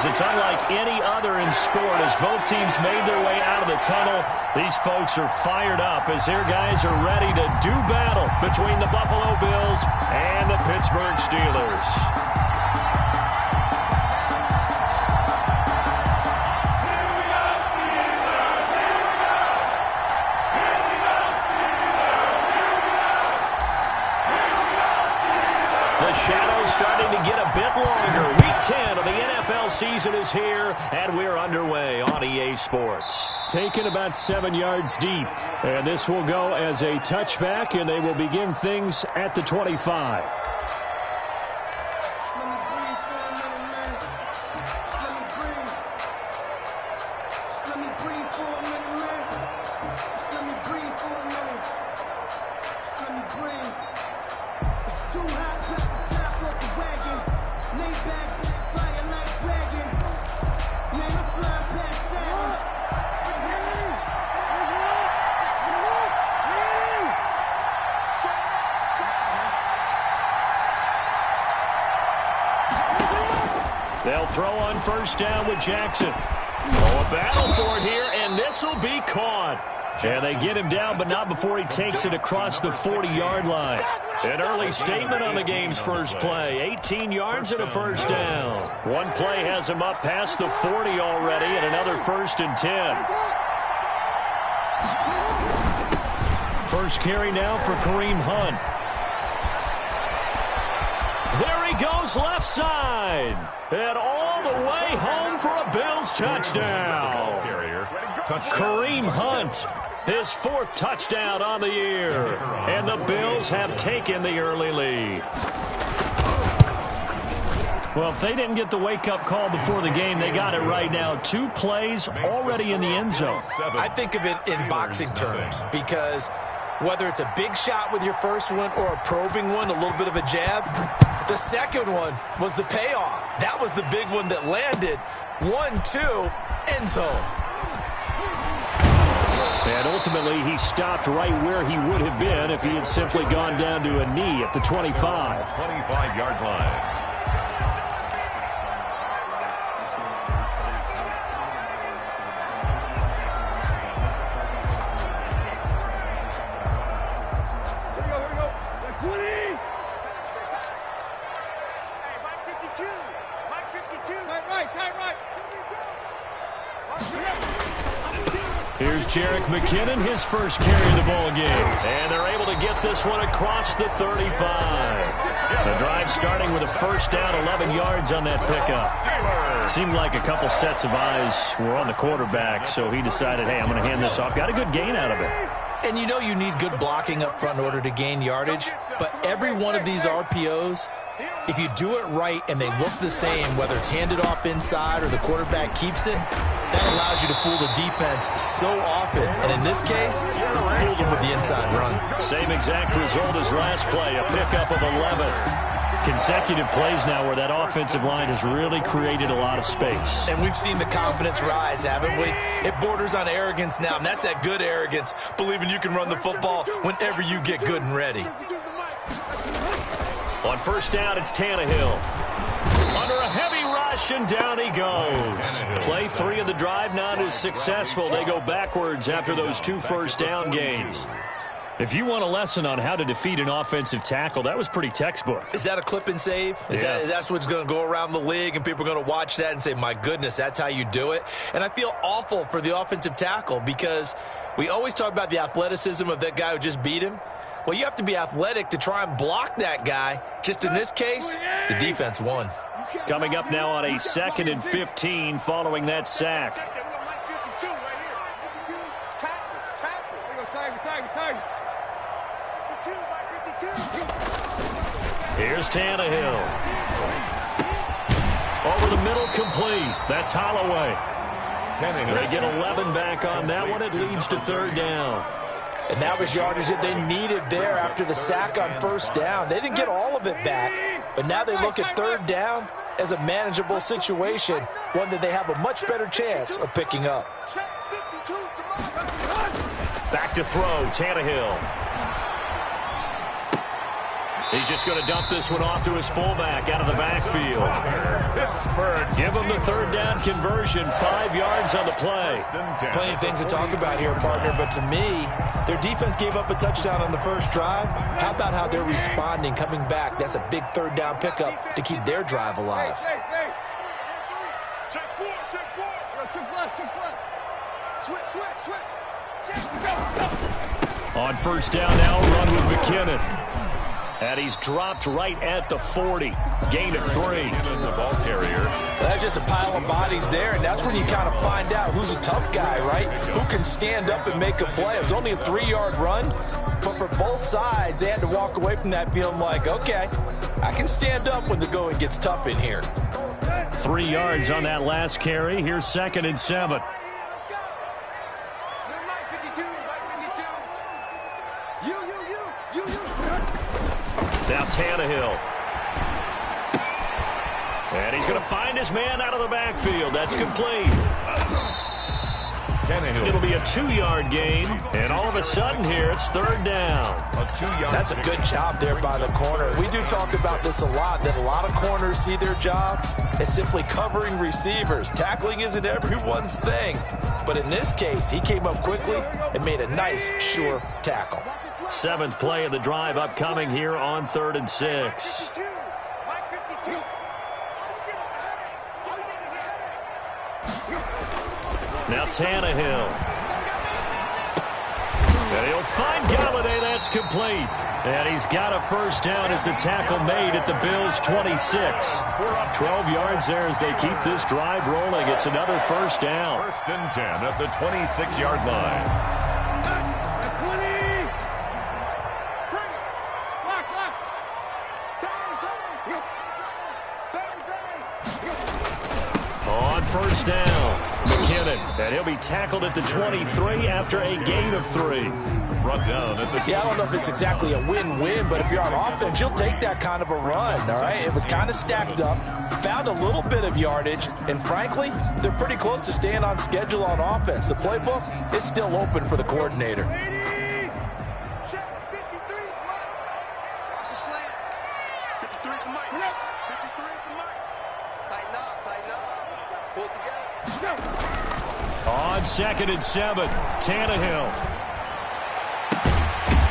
It's unlike any other in sport. As both teams made their way out of the tunnel, these folks are fired up as their guys are ready to do battle between the Buffalo Bills and the Pittsburgh Steelers. The shadow's starting to get a bit longer. Week 10 of the NFL season is here, and we're underway on EA Sports. Taken about 7 yards deep, and this will go as a touchback, and they will begin things at the 25. They'll throw on first down with Jackson. Oh, a battle for it here, and this will be caught. And they get him down, but not before he takes it across the 40-yard line. An early statement on the game's first play. 18 yards and a first down. One play has him up past the 40 already, and another 1st and 10. First carry now for Kareem Hunt. There he goes left side. And all the way home for a Bills touchdown. Kareem Hunt, his 4th touchdown on the year. And the Bills have taken the early lead. Well, if they didn't get the wake-up call before the game, they got it right now. 2 plays already in the end zone. I think of it in boxing terms because whether it's a big shot with your first one or a probing one, a little bit of a jab, the second one was the payoff. That was the big one that landed. 1-2, end zone. And ultimately, he stopped right where he would have been if he had simply gone down to a knee at the 25. 25-yard line. Here's Jerick McKinnon, his first carry of the ball game. And they're able to get this one across the 35. The drive starting with a first down, 11 yards on that pickup. Seemed like a couple sets of eyes were on the quarterback, so he decided, hey, I'm going to hand this off. Got a good gain out of it. And you know you need good blocking up front in order to gain yardage, but every one of these RPOs, if you do it right and they look the same, whether it's handed off inside or the quarterback keeps it, that allows you to fool the defense so often. And in this case, fooled them with the inside run. Same exact result as last play, a pickup of 11. Consecutive plays now where that offensive line has really created a lot of space. And we've seen the confidence rise, haven't we? It borders on arrogance now, and that's that good arrogance, believing you can run the football whenever you get good and ready. On first down, it's Tannehill. Under a heavy rush, and down he goes. Play 3 of the drive not as successful. They go backwards after those 2 first down gains. If you want a lesson on how to defeat an offensive tackle, that was pretty textbook. Is that a clip and save? Yes. That's what's going to go around the league, and people are going to watch that and say, my goodness, that's how you do it? And I feel awful for the offensive tackle because we always talk about the athleticism of that guy who just beat him. Well, you have to be athletic to try and block that guy. Just in this case, the defense won. Coming up now on a 2nd and 15 following that sack. Here's Tannehill. Over the middle, complete. That's Holloway. They get 11 back on that one. It leads to 3rd down. And that was yardage that they needed there after the sack on first down. They didn't get all of it back, but now they look at 3rd down as a manageable situation, one that they have a much better chance of picking up. Back to throw, Tannehill. He's just going to dump this one off to his fullback out of the backfield. Give him the third down conversion, 5 yards on the play. Plenty of things to talk about here, partner, but to me, their defense gave up a touchdown on the first drive. How about how they're responding, coming back? That's a big third down pickup to keep their drive alive. Check four. Check left. Switch. On first down now, run with McKinnon. And he's dropped right at the 40. Gain of 3. The ball carrier. That's just a pile of bodies there, and that's when you kind of find out who's a tough guy, right? Who can stand up and make a play. It was only a 3-yard run, but for both sides, they had to walk away from that feeling like, okay, I can stand up when the going gets tough in here. 3 yards on that last carry. Here's 2nd and 7. Now Tannehill. And he's going to find his man out of the backfield. That's complete. Tannehill. It'll be a 2-yard gain. And all of a sudden here, it's 3rd down. That's a good job there by the corner. We do talk about this a lot, that a lot of corners see their job as simply covering receivers. Tackling isn't everyone's thing. But in this case, he came up quickly and made a nice, sure tackle. 7th play of the drive upcoming here on 3rd and 6. Now Tannehill. And he'll find Galladay. That's complete. And he's got a first down as the tackle made at the Bills' 26. 12 yards there as they keep this drive rolling. It's another first down. 1st and 10 at the 26-yard line. On first down, McKinnon. And he'll be tackled at the 23 after a gain of 3. Brought down at the Yeah, I don't know if it's exactly a win-win, but if you're on offense, you'll take that kind of a run, all right? It was kind of stacked up, found a little bit of yardage, and frankly, they're pretty close to staying on schedule on offense. The playbook is still open for the coordinator. On 2nd and 7, Tannehill.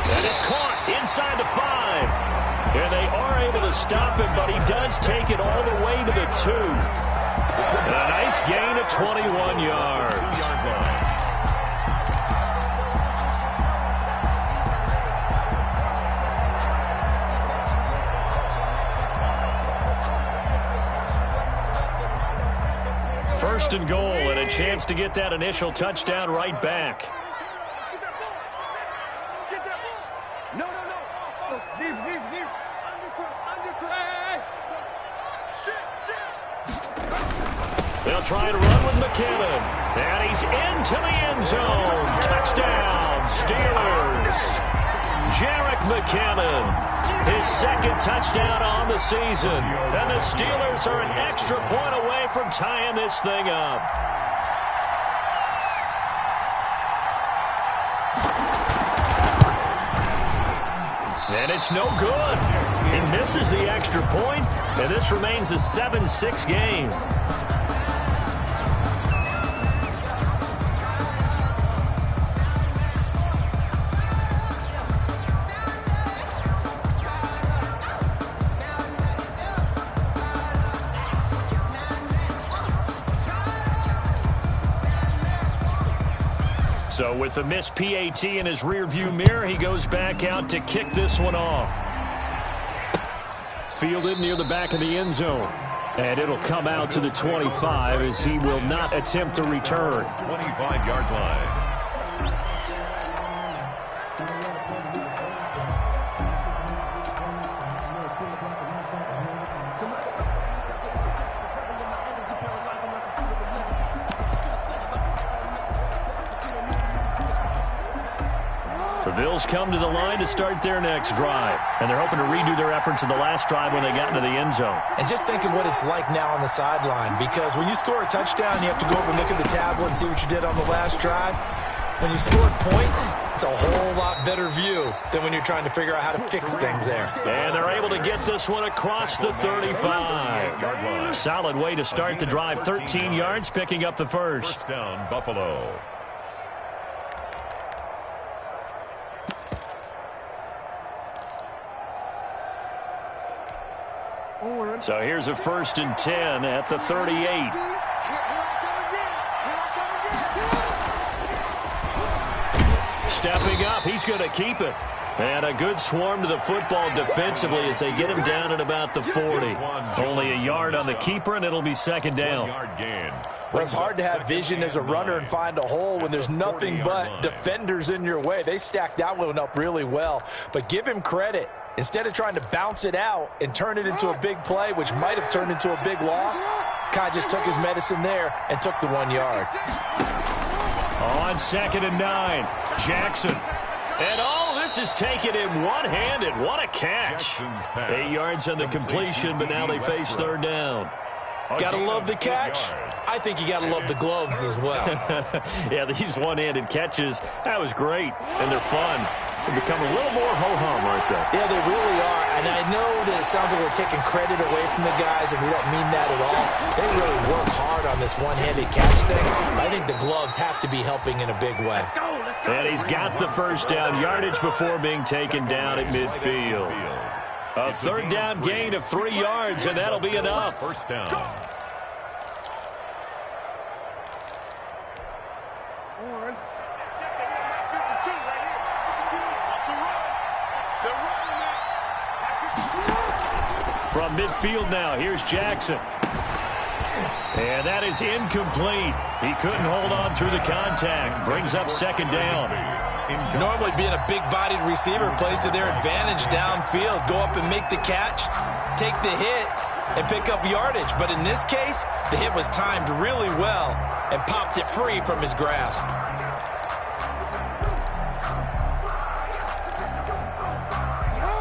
That is caught inside the 5. And they are able to stop him, but he does take it all the way to the 2. And a nice gain of 21 yards. First and goal, and a chance to get that initial touchdown right back. They'll try and run with McKinnon. And he's into the end zone. Touchdown, Steelers. Jerick McKinnon, his 2nd touchdown on the season. And the Steelers are an extra point away from tying this thing up. And it's no good. He misses the extra point, and this remains a 7-6 game. So with the missed PAT in his rearview mirror, he goes back out to kick this one off. Fielded near the back of the end zone. And it'll come out to the 25 as he will not attempt to return. 25-yard line. The Bills come to the line to start their next drive. And they're hoping to redo their efforts in the last drive when they got into the end zone. And just think of what it's like now on the sideline, because when you score a touchdown, you have to go over and look at the tablet and see what you did on the last drive. When you scored points, It's a whole lot better view than when you're trying to figure out how to fix things there. And they're able to get this one across the 35. Solid way to start the drive. 13 yards, picking up the first. First down, Buffalo. So here's a 1st and 10 at the 38. Stepping up, he's going to keep it. And a good swarm to the football defensively as they get him down at about the 40. Only a yard on the keeper, and it'll be 2nd down. Well, it's hard to have vision as a runner and find a hole when there's nothing but defenders in your way. They stacked that one up really well. But give him credit. Instead of trying to bounce it out and turn it into a big play, which might have turned into a big loss, Kai just took his medicine there and took the 1 yard. On 2nd and 9, Jackson. And this is taken him one-handed. What a catch. 8 yards on the completion, but now they face 3rd down. Gotta love the catch. I think you gotta love the gloves as well. Yeah, these one-handed catches, that was great, and they're fun. They become a little more ho-hum, aren't they? Yeah, they really are, and I know that it sounds like we're taking credit away from the guys, and we don't mean that at all. They really work hard on this one-handed catch thing. I think the gloves have to be helping in a big way. And he's got the 1st down yardage before being taken down at midfield. A 3rd down gain of 3 yards, and that'll be enough. 1st down. From midfield now, here's Jackson. And that is incomplete. He couldn't hold on through the contact. Brings up 2nd down. Normally being a big-bodied receiver plays to their advantage downfield. Go up and make the catch, take the hit, and pick up yardage. But in this case, the hit was timed really well and popped it free from his grasp.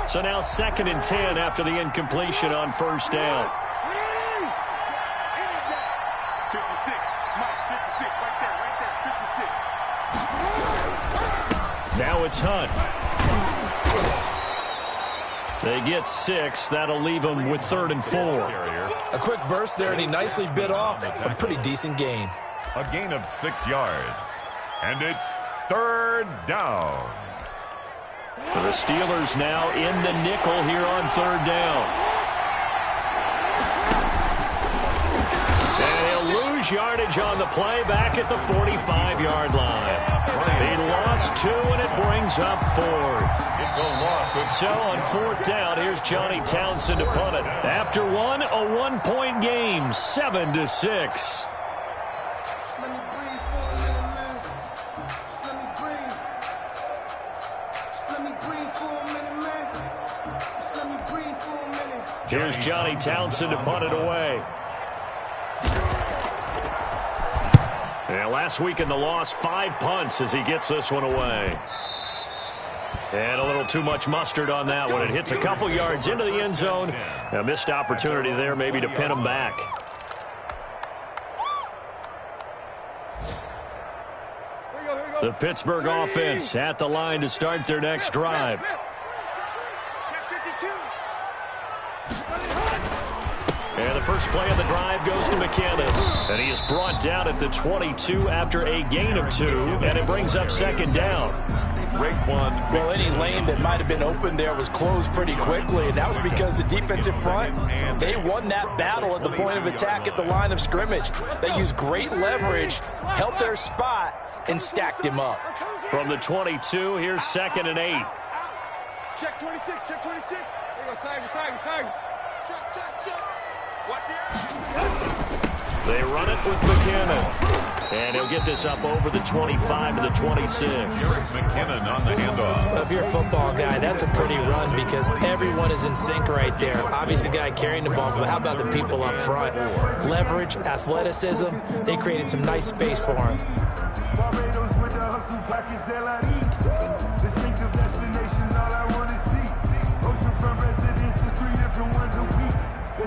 So now 2nd and 10 after the incompletion on 1st down. 56, Mike, 56, right there, 56. Now it's Hunt. They get 6. That'll leave them with 3rd and 4. A quick burst there, and he nicely bit off a pretty decent gain. A gain of 6 yards. And it's 3rd down. The Steelers now in the nickel here on 3rd down. And he'll lose yardage on the play back at the 45-yard line. He lost 2, and it brings up 4th. It's a loss. So on 4th down, here's Johnny Townsend to punt it. After one, a 1-point game, 7-6. Here's Johnny Townsend to punt it away. And last week in the loss, 5 punts as he gets this one away. And a little too much mustard on that one. It hits a couple yards into the end zone. A missed opportunity there maybe to pin him back. The Pittsburgh offense at the line to start their next drive. And the first play of the drive goes to McKinnon. And he is brought down at the 22 after a gain of 2. And it brings up 2nd down. Well, any lane that might have been open there was closed pretty quickly, and that was because the defensive front, they won that battle at the point of attack at the line of scrimmage. They used great leverage, held their spot, and stacked him up. From the 22, here's 2nd and 8. Check 26, check 26. There you go, tag. Check. Watch the They run it with McKinnon. And he'll get this up over the 25 to the 26. McKinnon on the handoff. Well, if you're a football guy, that's a pretty run because everyone is in sync right there. Obviously, the guy carrying the ball, but how about the people up front? Leverage, athleticism, they created some nice space for him.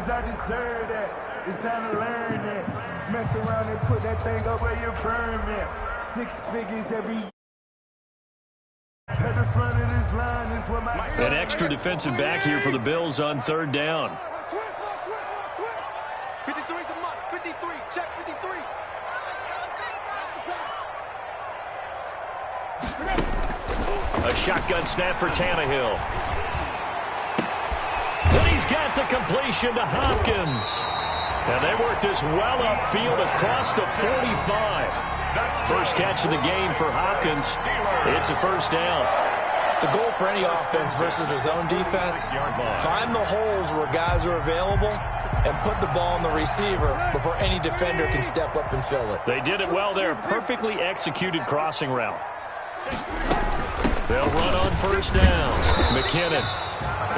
I deserve that. It's time to learn that. Mess around and put that thing up where your permit. 6 figures every year. the front of this line. This what my An extra defensive back here for the Bills on third down. 53's the mark. 53. Check 53. A shotgun snap for Tannehill. And he's got the completion to Hopkins. And they work this well upfield across the 45. First catch of the game for Hopkins. It's a first down. The goal for any offense versus his own defense, find the holes where guys are available and put the ball on the receiver before any defender can step up and fill it. They did it well there. Perfectly executed crossing route. They'll run on first down. McKinnon.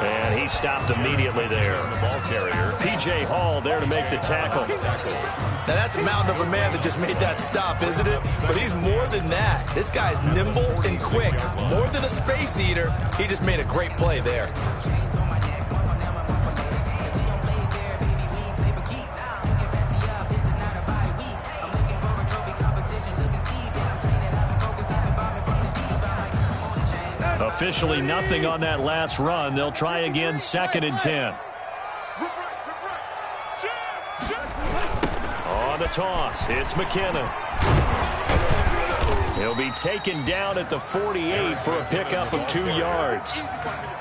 And he stopped immediately there. The ball carrier. P.J. Hall there to make the tackle. Now that's a mountain of a man that just made that stop, isn't it? But he's more than that. This guy's nimble and quick. More than a space eater. He just made a great play there. Officially nothing on that last run. They'll try again, 2nd and 10. On the toss, it's McKinnon. He'll be taken down at the 48 for a pickup of 2 yards.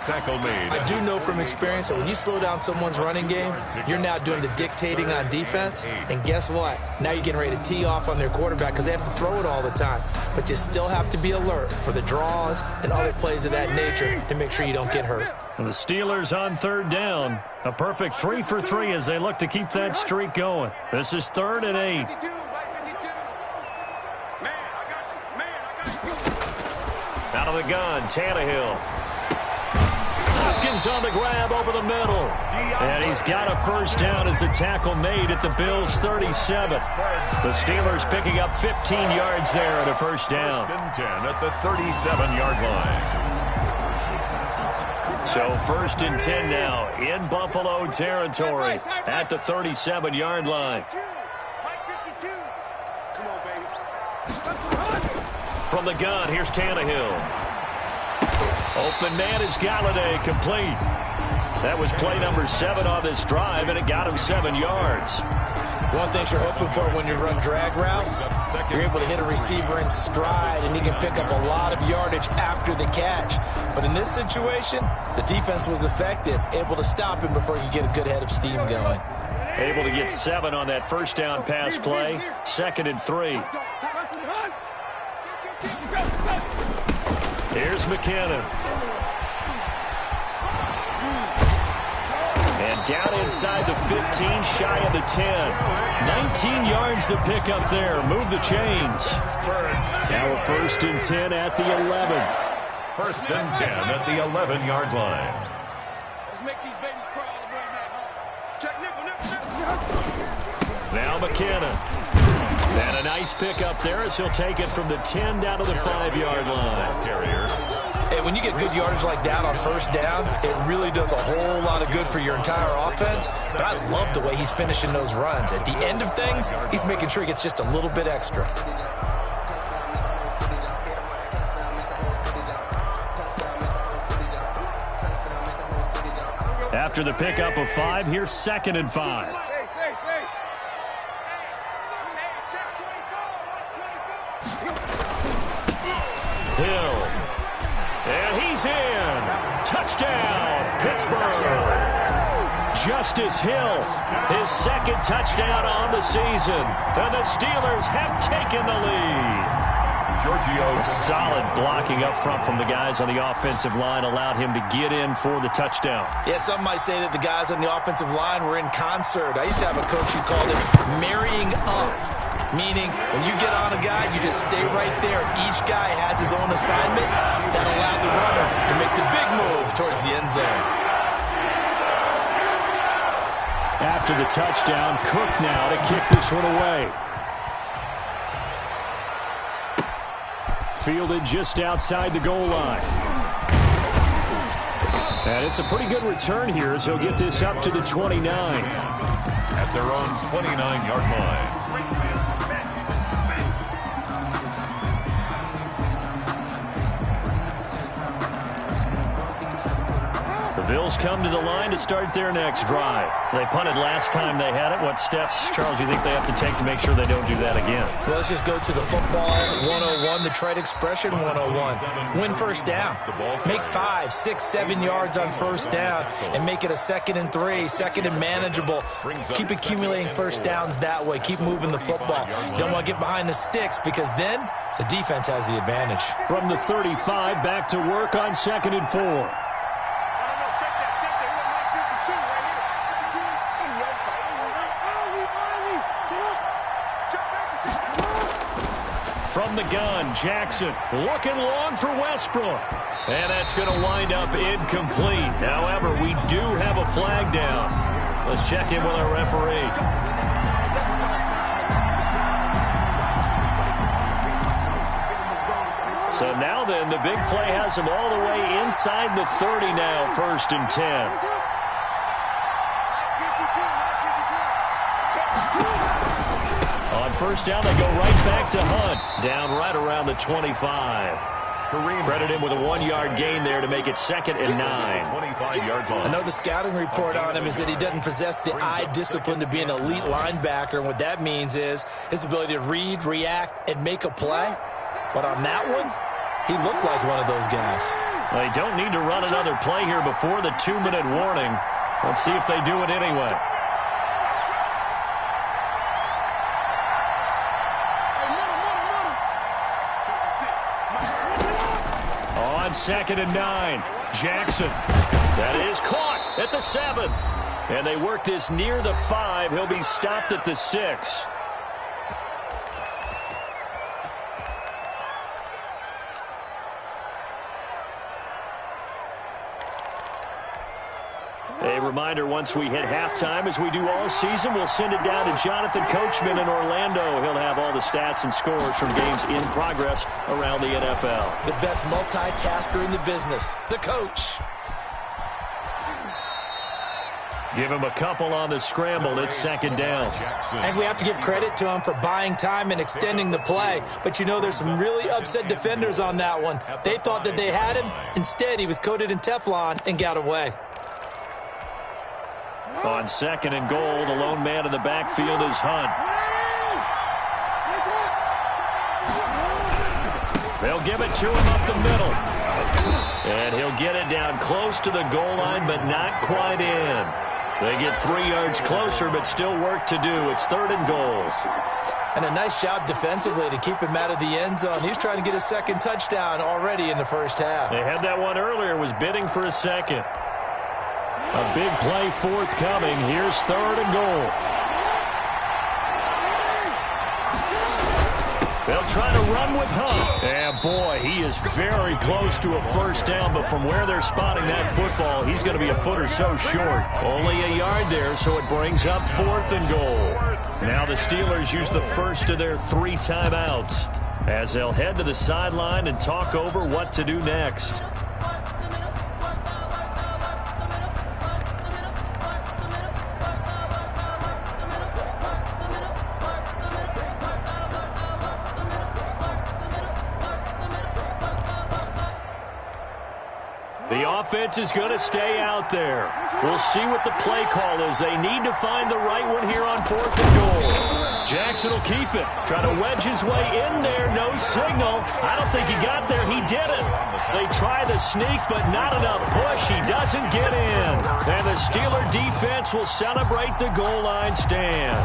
Tackle made. I do know from experience that when you slow down someone's running game, you're now doing the dictating on defense. And guess what? Now you're getting ready to tee off on their quarterback because they have to throw it all the time. But you still have to be alert for the draws and other plays of that nature to make sure you don't get hurt. And the Steelers on third down. A perfect 3 for 3 as they look to keep that streak going. This is 3rd and 8. Out of the gun, Tannehill. Hopkins on the grab over the middle. And he's got a first down as a tackle made at the Bills' 37. The Steelers picking up 15 yards there at a first down. 1st and 10 at the 37-yard line. So 1st and 10 now in Buffalo territory at the 37-yard line. From the gun, here's Tannehill. Open man is Galladay, complete. That was play number 7 on this drive, and it got him 7 yards. One thing you're hoping for when you run drag routes, you're able to hit a receiver in stride, and he can pick up a lot of yardage after the catch. But in this situation, the defense was effective, able to stop him before you get a good head of steam going. Able to get 7 on that first down pass play. 2nd and 3. Here's McKinnon. And down inside the 15, shy of the 10. 19 yards to pick up there. Move the chains. Now a 1st and 10 at the 11. 1st and 10 at the 11-yard line. Let's make these babies cry all the way back. Check nickel. Now McKinnon. And a nice pickup there as he'll take it from the 10 down to the 5-yard line. Carrier. Hey, when you get good yardage like that on first down, it really does a whole lot of good for your entire offense. But I love the way he's finishing those runs. At the end of things, he's making sure he gets just a little bit extra. After the pickup of 5, here's 2nd and 5. Hill. And he's in. Touchdown, Pittsburgh. Justice Hill, his 2nd touchdown on the season. And the Steelers have taken the lead. Giorgio. Solid blocking up front from the guys on the offensive line allowed him to get in for the touchdown. Yeah, some might say that the guys on the offensive line were in concert. I used to have a coach who called it marrying up. Meaning, when you get on a guy, you just stay right there. Each guy has his own assignment that allowed the runner to make the big move towards the end zone. After the touchdown, Cook now to kick this one away. Fielded just outside the goal line. And it's a pretty good return here as he'll get this up to the 29. At their own 29-yard line. Bills come to the line to start their next drive. They punted last time they had it. What steps, Charles, do you think they have to take to make sure they don't do that again? Well, let's just go to the football 101, the trade expression 101. Win first down. Make 5, 6, 7 yards on first down and make it a 2nd and 3, 2nd and manageable. Keep accumulating first downs that way. Keep moving the football. You don't want to get behind the sticks because then the defense has the advantage. From the 35, back to work on 2nd and 4. From the gun, Jackson looking long for Westbrook. And that's going to wind up incomplete. However, we do have a flag down. Let's check in with our referee. So now then, the big play has him all the way inside the 30 now, 1st and 10. On first down, they go right back to Hunt. Down right around the 25. Credit him with a 1-yard gain there to make it 2nd and 9. 25-yard line. I know the scouting report on him is that he doesn't possess the eye discipline to be an elite linebacker. And what that means is his ability to read, react, and make a play. But on that one, he looked like one of those guys. They don't need to run another play here before the 2-minute warning. Let's see if they do it anyway. On 2nd and 9, Jackson. That is caught at the 7. And they work this near the 5. He'll be stopped at the 6. A reminder, once we hit halftime, as we do all season, we'll send it down to Jonathan Coachman in Orlando. He'll have all the stats and scores from games in progress around the NFL. The best multitasker in the business, the coach. Give him a couple on the scramble. It's 2nd down. And we have to give credit to him for buying time and extending the play. But you know, there's some really upset defenders on that one. They thought that they had him. Instead, he was coated in Teflon and got away. On 2nd and goal, the lone man in the backfield is Hunt. They'll give it to him up the middle. And he'll get it down close to the goal line, but not quite in. They get 3 yards closer, but still work to do. It's 3rd and goal. And a nice job defensively to keep him out of the end zone. He's trying to get a 2nd touchdown already in the first half. They had that one earlier, was bidding for a 2nd. A big play forthcoming. Here's 3rd and goal. They'll try to run with Hunt. And boy, he is very close to a first down, but from where they're spotting that football, he's going to be a foot or so short. Only a yard there, so it brings up 4th and goal. Now the Steelers use the first of their 3 timeouts as they'll head to the sideline and talk over what to do next. The offense is going to stay out there. We'll see what the play call is. They need to find the right one here on 4th and goal. Jackson will keep it. Try to wedge his way in there. No signal. I don't think he got there. He didn't. They try the sneak, but not enough push. He doesn't get in. And the Steeler defense will celebrate the goal line stand.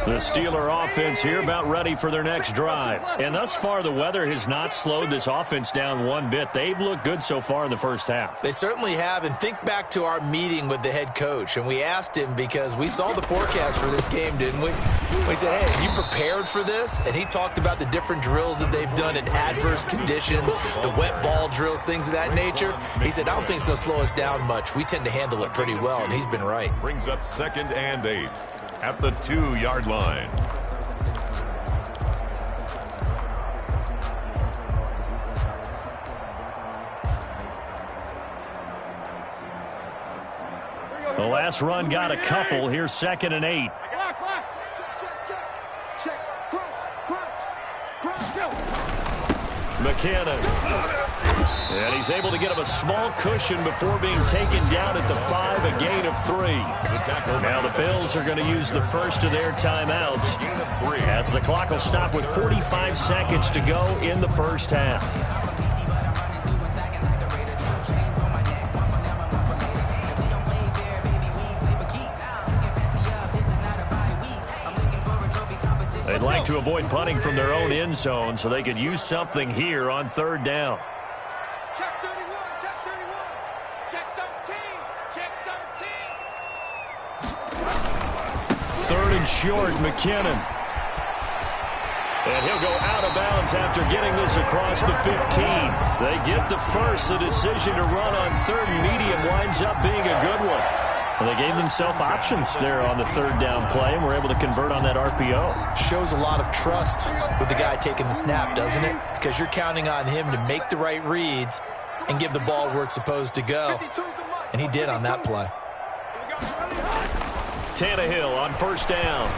The Steeler offense here about ready for their next drive. And thus far, the weather has not slowed this offense down one bit. They've looked good so far in the first half. They certainly have. And think back to our meeting with the head coach. And we asked him because we saw the forecast for this game, didn't we? We said, hey, are you prepared for this? And he talked about the different drills that they've done in adverse conditions, the wet ball drills, things of that nature. He said, I don't think it's going to slow us down much. We tend to handle it pretty well, and he's been right. Brings up 2nd and 8 at the 2-yard line. The last run got a couple. Here's 2nd and 8. McKinnon. And he's able to get him a small cushion before being taken down at the 5, a gain of 3. Now the Bills are going to use the first of their timeouts as the clock will stop with 45 seconds to go in the first half. They'd like to avoid punting from their own end zone so they could use something here on third down. Check 31, check 31, check 13, check 13. Third and short, McKinnon. And he'll go out of bounds after getting this across the 15. They get the first. The decision to run on third and medium winds up being a good one. Well, they gave themselves options there on the third down play and were able to convert on that RPO. Shows a lot of trust with the guy taking the snap, doesn't it? Because you're counting on him to make the right reads and give the ball where it's supposed to go. And he did on that play. Tannehill on first down.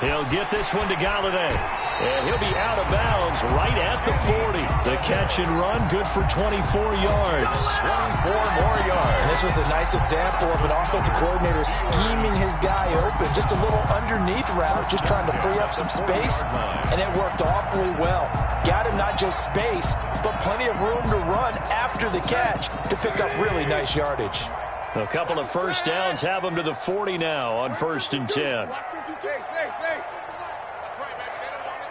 He'll get this one to Galladay. And he'll be out of bounds right at the 40. The catch and run, good for 24 yards. 24 more yards. And this was a nice example of an offensive coordinator scheming his guy open. Just a little underneath route, just trying to free up some space. And it worked awfully well. Got him not just space, but plenty of room to run after the catch to pick up really nice yardage. A couple of first downs have him to the 40 now on 1st and 10. That's right, baby. They don't want it.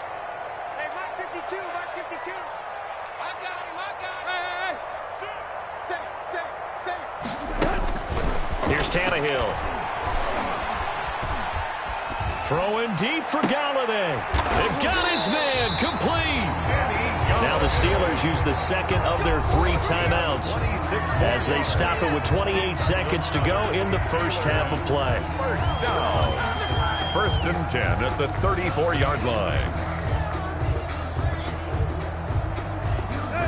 Hey, Mike 52, Mike 52. I got him, I got him. Hey. Here's Tannehill. Throwing deep for Galladay. They've got his man complete. Now the Steelers use the second of their 3 timeouts as they stop it with 28 seconds to go in the first half of play. First down. 1st and 10 at the 34-yard line.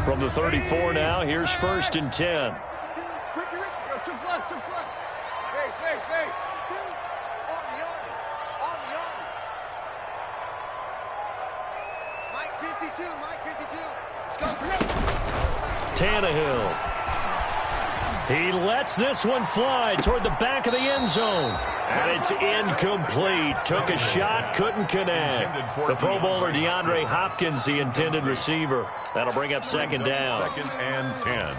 From the 34 now, here's 1st and 10. Ricky, yo, two blood. Hey. On the army. Mike 52. Let's go. Tannehill. He lets this one fly toward the back of the end zone. And it's incomplete. Took a shot, couldn't connect. The Pro Bowler DeAndre Hopkins, the intended receiver. That'll bring up 2nd down. 2nd and 10.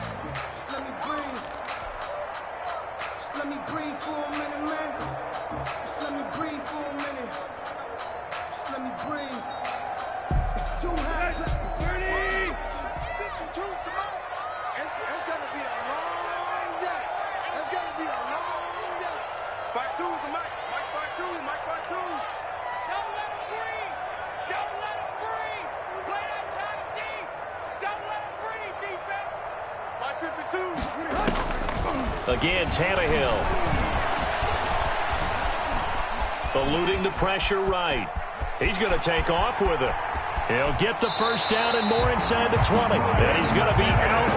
Let me breathe for a minute, man. Just let me breathe for a minute. Just let me breathe. It's too high. 30. 52, come on. It's going to be a long day. It's going to be a long day. 5-2 to Mike. Mike 5-2. Don't let him breathe. Play that time deep. Don't let him breathe, defense. Mike 52. Again, Tannehill. Eluding the pressure right. He's going to take off with it. He'll get the first down and more inside the 20. And he's going to be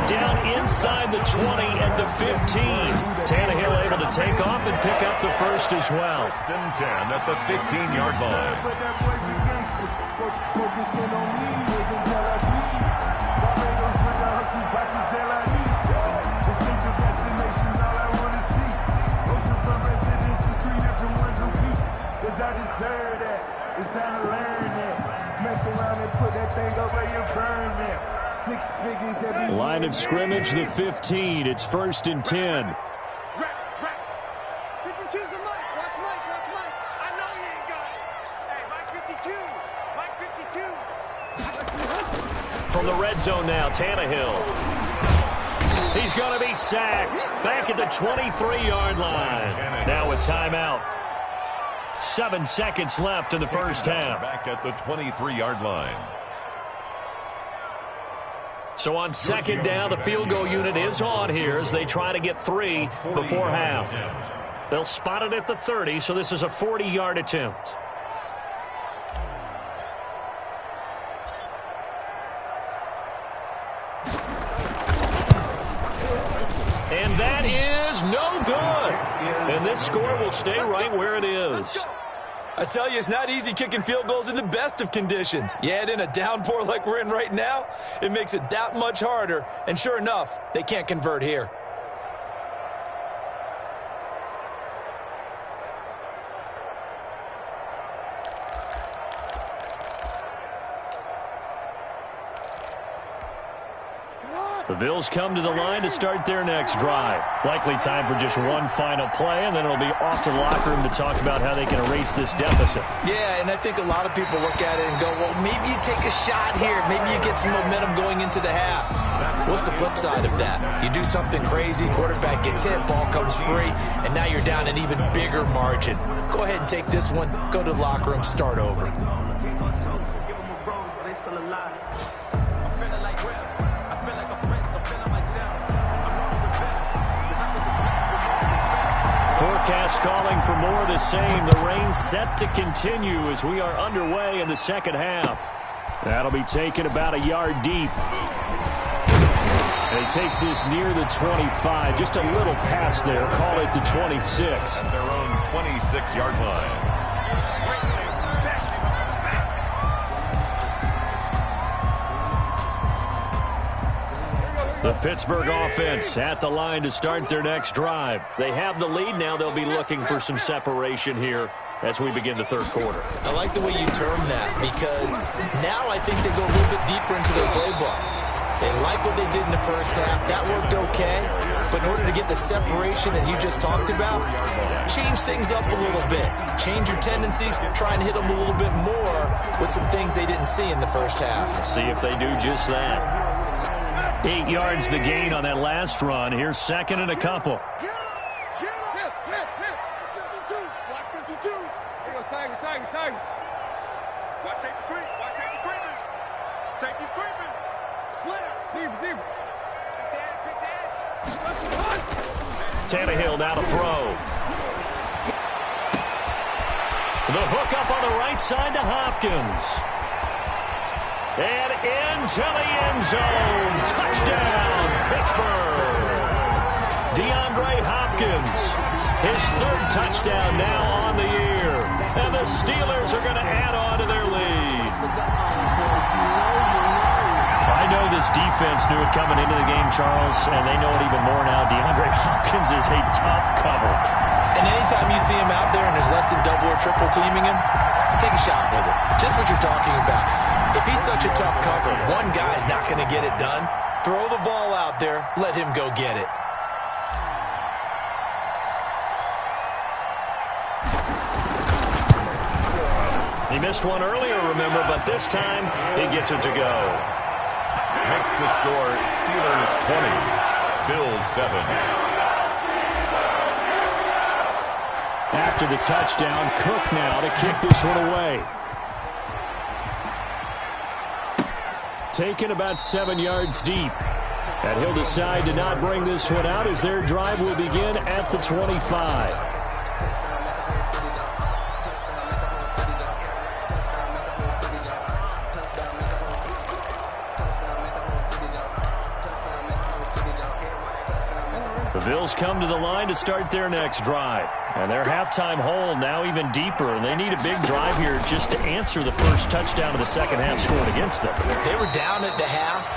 down inside the 20 and the 15. Tannehill able to take off and pick up the first as well. 1st and 10 at the 15-yard line. But that boy's a gangster. Focusing on me isn't Tel Aviv. Barbados with the hustle, pockets Tel Aviv. Distinctive destinations, all I want to see. Oceanfront residences, 3 different ones a week. Cause I deserve that. It's time to learn that. Mess around and put that thing over your permit. 6 figures every year. Line of scrimmage, the 15. It's 1st and 10. Right. 52's the Mike. Watch Mike. I know he ain't got it. Hey, Mike 52. From the red zone now, Tannehill. He's going to be sacked. Back at the 23-yard line. Now a timeout. 7 seconds left in the first half. Back at the 23-yard line. So on 2nd down, the field goal unit is on here as they try to get 3 before half. They'll spot it at the 30, so this is a 40-yard attempt. And that is no good. And this score will stay right where it is. I tell you, it's not easy kicking field goals in the best of conditions. You add in a downpour like we're in right now, it makes it that much harder. And sure enough, they can't convert here. The Bills come to the line to start their next drive. Likely time for just one final play, and then it'll be off to the locker room to talk about how they can erase this deficit. Yeah, and I think a lot of people look at it and go, well, maybe you take a shot here. Maybe you get some momentum going into the half. What's the flip side of that? You do something crazy, quarterback gets hit, ball comes free, and now you're down an even bigger margin. Go ahead and take this one, go to the locker room, start over. Forecast calling for more of the same. The rain set to continue as we are underway in the second half. That'll be taken about a yard deep. And he takes this near the 25. Just a little pass there. Call it the 26. At their own 26-yard line. The Pittsburgh offense at the line to start their next drive. They have the lead now. They'll be looking for some separation here as we begin the third quarter. I like the way you term that because now I think they go a little bit deeper into their playbook. They like what they did in the first half. That worked okay. But in order to get the separation that you just talked about, change things up a little bit. Change your tendencies. Try and hit them a little bit more with some things they didn't see in the first half. See if they do just that. 8 yards the gain on that last run. Here's second and a couple. Get him! 52. Watch 52. Tiger. Watch safety creep. Watch safety creeping. Safety's creeping. Slip. Deep. Quick edge. Tannehill now to throw. The hook up on the right side to Hopkins. And into the end zone. Touchdown, Pittsburgh. DeAndre Hopkins, his third touchdown now on the year. And the Steelers are going to add on to their lead. I know this defense knew it coming into the game, Charles, and they know it even more now. DeAndre Hopkins is a tough cover. And anytime you see him out there and there's less than double or triple teaming him, take a shot with it. Just what you're talking about. If he's such a tough cover, one guy's not going to get it done. Throw the ball out there. Let him go get it. He missed one earlier, remember, but this time he gets it to go. Makes the score Steelers 20, Bills 7. After the touchdown, Cook now to kick this one away. Taken about 7 yards deep. And he'll decide to not bring this one out as their drive will begin at the 25. The Bills come to the line to start their next drive. And their halftime hole now even deeper. And they need a big drive here just to answer the first touchdown of the second half scored against them. They were down at the half.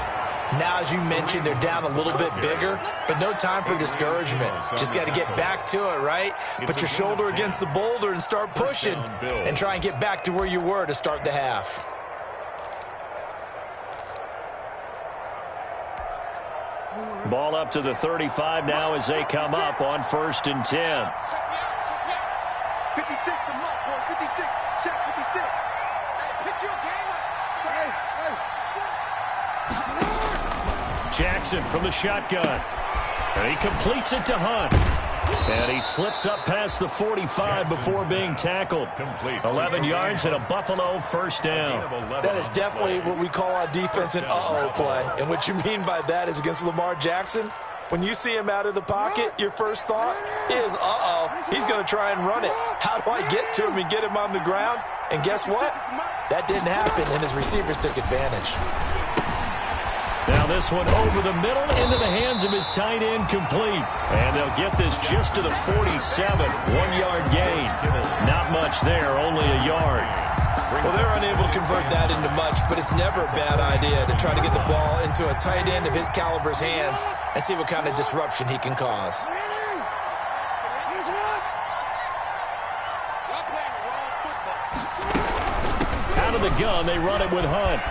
Now, as you mentioned, they're down a little bit bigger, but no time for discouragement. Just got to get back to it, right? Put your shoulder against the boulder and start pushing and try and get back to where you were to start the half. Ball up to the 35 now as they come up on 1st and 10. Check me out. 56 to mark, boy. 56. Check 56. Hey, pick your game up. Jackson from the shotgun. And he completes it to Hunt. And he slips up past the 45 before being tackled. 11 yards and a Buffalo first down. That is definitely what we call our defense an uh-oh play. And what you mean by that is against Lamar Jackson, when you see him out of the pocket, your first thought is, uh-oh, he's going to try and run it. How do I get to him and get him on the ground? And guess what? That didn't happen, and his receivers took advantage. Now this one over the middle into the hands of his tight end, complete. And they'll get this just to the 47. 1-yard gain. Not much there, only a yard. Well, they're unable to convert that into much, but it's never a bad idea to try to get the ball into a tight end of his caliber's hands and see what kind of disruption he can cause. Out of the gun, they run it with Hunt.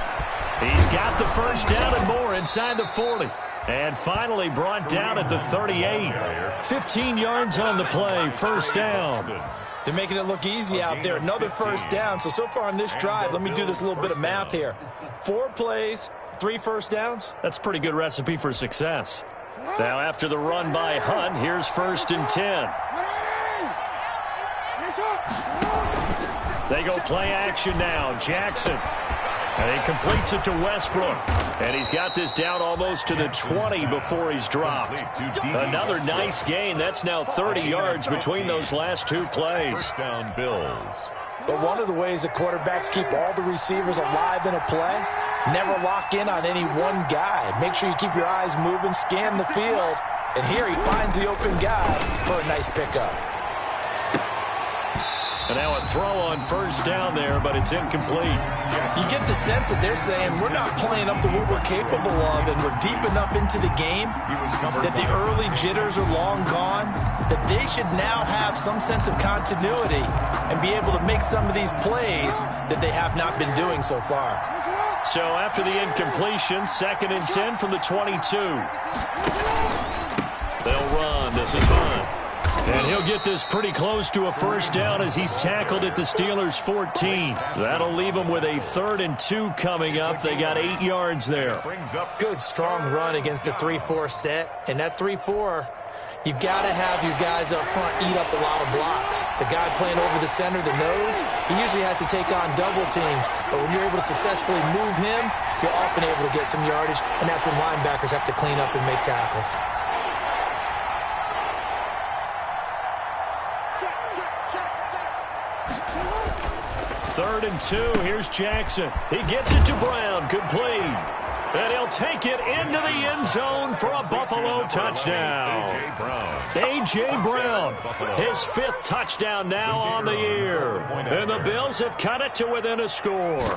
He's got the first down and more inside the 40. And finally brought down at the 38. 15 yards on the play, first down. They're making it look easy out there. Another first down. So far on this drive, let me do this little bit of math here. 4 plays, 3 first downs. That's a pretty good recipe for success. Now after the run by Hunt, here's 1st and 10. They go play action now. Jackson. And he completes it to Westbrook. And he's got this down almost to the 20 before he's dropped. Another nice gain. That's now 30 yards between those last 2 plays. First down, Bills. But one of the ways that quarterbacks keep all the receivers alive in a play, never lock in on any one guy. Make sure you keep your eyes moving, scan the field. And here he finds the open guy for a nice pickup. And now a throw on first down there, but it's incomplete. You get the sense that they're saying we're not playing up to what we're capable of, and we're deep enough into the game that the early jitters are long gone, that they should now have some sense of continuity and be able to make some of these plays that they have not been doing so far. So after the incompletion, 2nd and 10 from the 22. They'll run. This is Hunt. And he'll get this pretty close to a first down as he's tackled at the Steelers' 14. That'll leave them with a 3rd and 2 coming up. They got 8 yards there. Good, strong run against the 3-4 set. And that 3-4, you've got to have your guys up front eat up a lot of blocks. The guy playing over the center, the nose, he usually has to take on double teams. But when you're able to successfully move him, you're often able to get some yardage. And that's when linebackers have to clean up and make tackles. 3rd and 2. Here's Jackson. He gets it to Brown. Complete. And he'll take it into the end zone for a Buffalo touchdown. A.J. Brown, his 5th touchdown now on the year. And the Bills have cut it to within a score.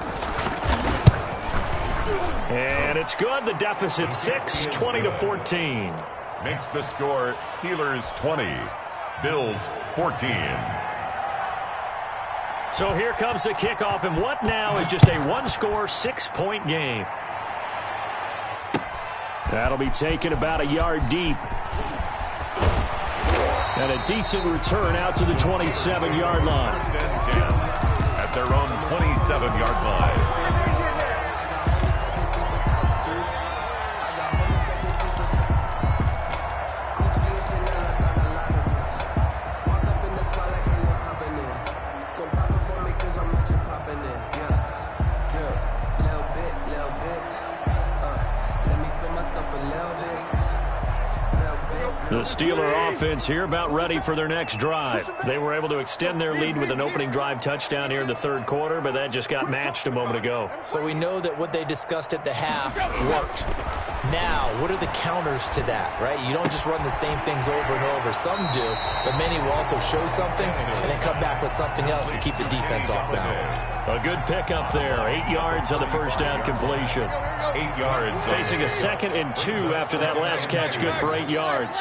And it's good. The deficit 6, 20-14. Makes the score Steelers 20, Bills 14. So here comes the kickoff, and what now is just a 1-score, 6-point game. That'll be taken about a yard deep. And a decent return out to the 27-yard line. First and 10 at their own 27-yard line. The Steeler offense here about ready for their next drive. They were able to extend their lead with an opening drive touchdown here in the 3rd quarter, but that just got matched a moment ago. So we know that what they discussed at the half worked. Now, what are the counters to that, right? You don't just run the same things over and over. Some do, but many will also show something and then come back with something else to keep the defense off balance. A good pickup there. 8 yards on the first down completion. 8 yards. Facing a 2nd and 2 after that last catch, good for 8 yards.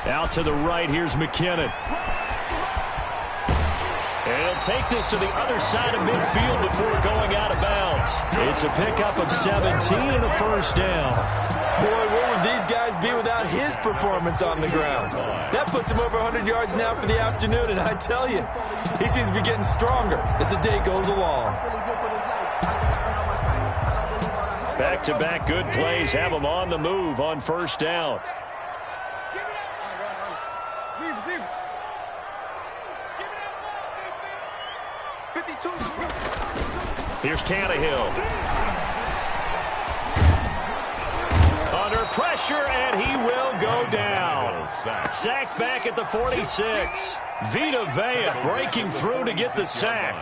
Out to the right, here's McKinnon. And he'll take this to the other side of midfield before going out of bounds. It's a pickup of 17 and a first down. Boy, where would these guys be without his performance on the ground? That puts him over 100 yards now for the afternoon, and I tell you, he seems to be getting stronger as the day goes along. Back-to-back good plays have him on the move on first down. Here's Tannehill. Under pressure, and he will go down. Sacked back at the 46. Vita Vea breaking through to get the sack.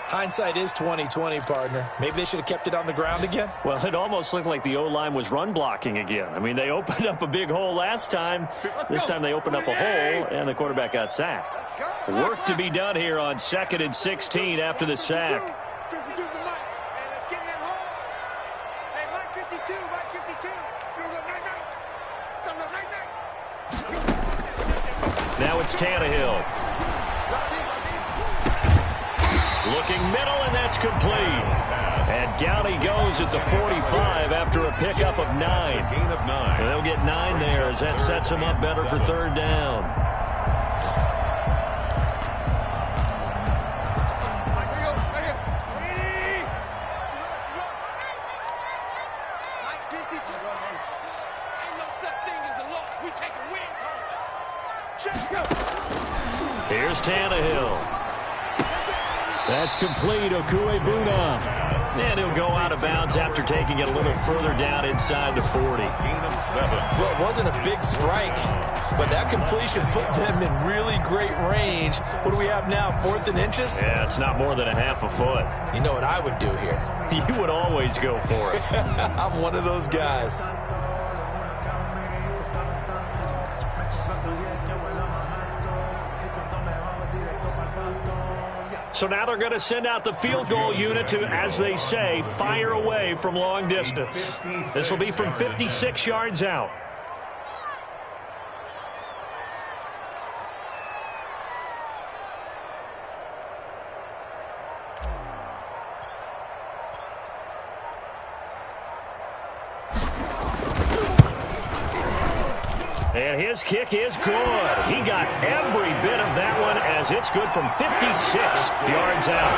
Hindsight is 20/20, partner. Maybe they should have kept it on the ground again. Well, it almost looked like the O-line was run blocking again. I mean, they opened up a big hole last time. This time they opened up a hole, and the quarterback got sacked. Work to be done here on 2nd and 16 after the sack. Now it's Tannehill. Looking middle, and that's complete. And down he goes at the 45 after a pickup of 9. Gain of 9. And they'll get 9 there as that sets him up better for 3rd down. Here's Tannehill. That's complete, Okuebuna. And he'll go out of bounds after taking it a little further down inside the 40. Gain of 7. Well, it wasn't a big strike, but that completion put them in really great range. What do we have now, 4th and inches? Yeah, it's not more than a half a foot. You know what I would do here? You would always go for it. I'm one of those guys. So now they're going to send out the field goal unit to, as they say, fire away from long distance. This will be from 56 yards out. And his kick is good. He got every bit of that one as it's good from 56 yards out.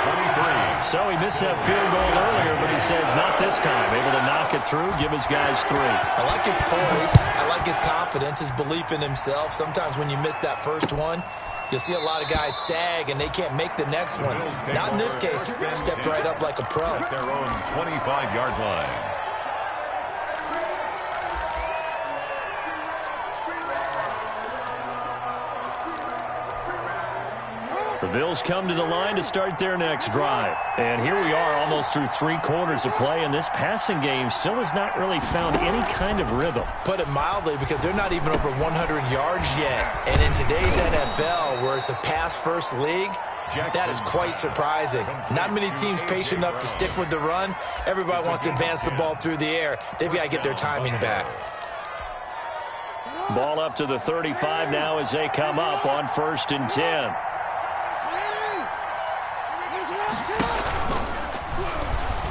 23. So he missed that field goal earlier, but he says not this time. Able to knock it through, give his guys 3. I like his poise. I like his confidence, his belief in himself. Sometimes when you miss that first one, you'll see a lot of guys sag and they can't make the next one. Not in this case. Stepped right up like a pro. At their own 25-yard line. The Bills come to the line to start their next drive. And here we are almost through 3 quarters of play, and this passing game still has not really found any kind of rhythm. Put it mildly, because they're not even over 100 yards yet. And in today's NFL, where it's a pass-first league, that is quite surprising. Not many teams patient enough to stick with the run. Everybody wants to advance the ball through the air. They've got to get their timing back. Ball up to the 35 now as they come up on 1st and 10.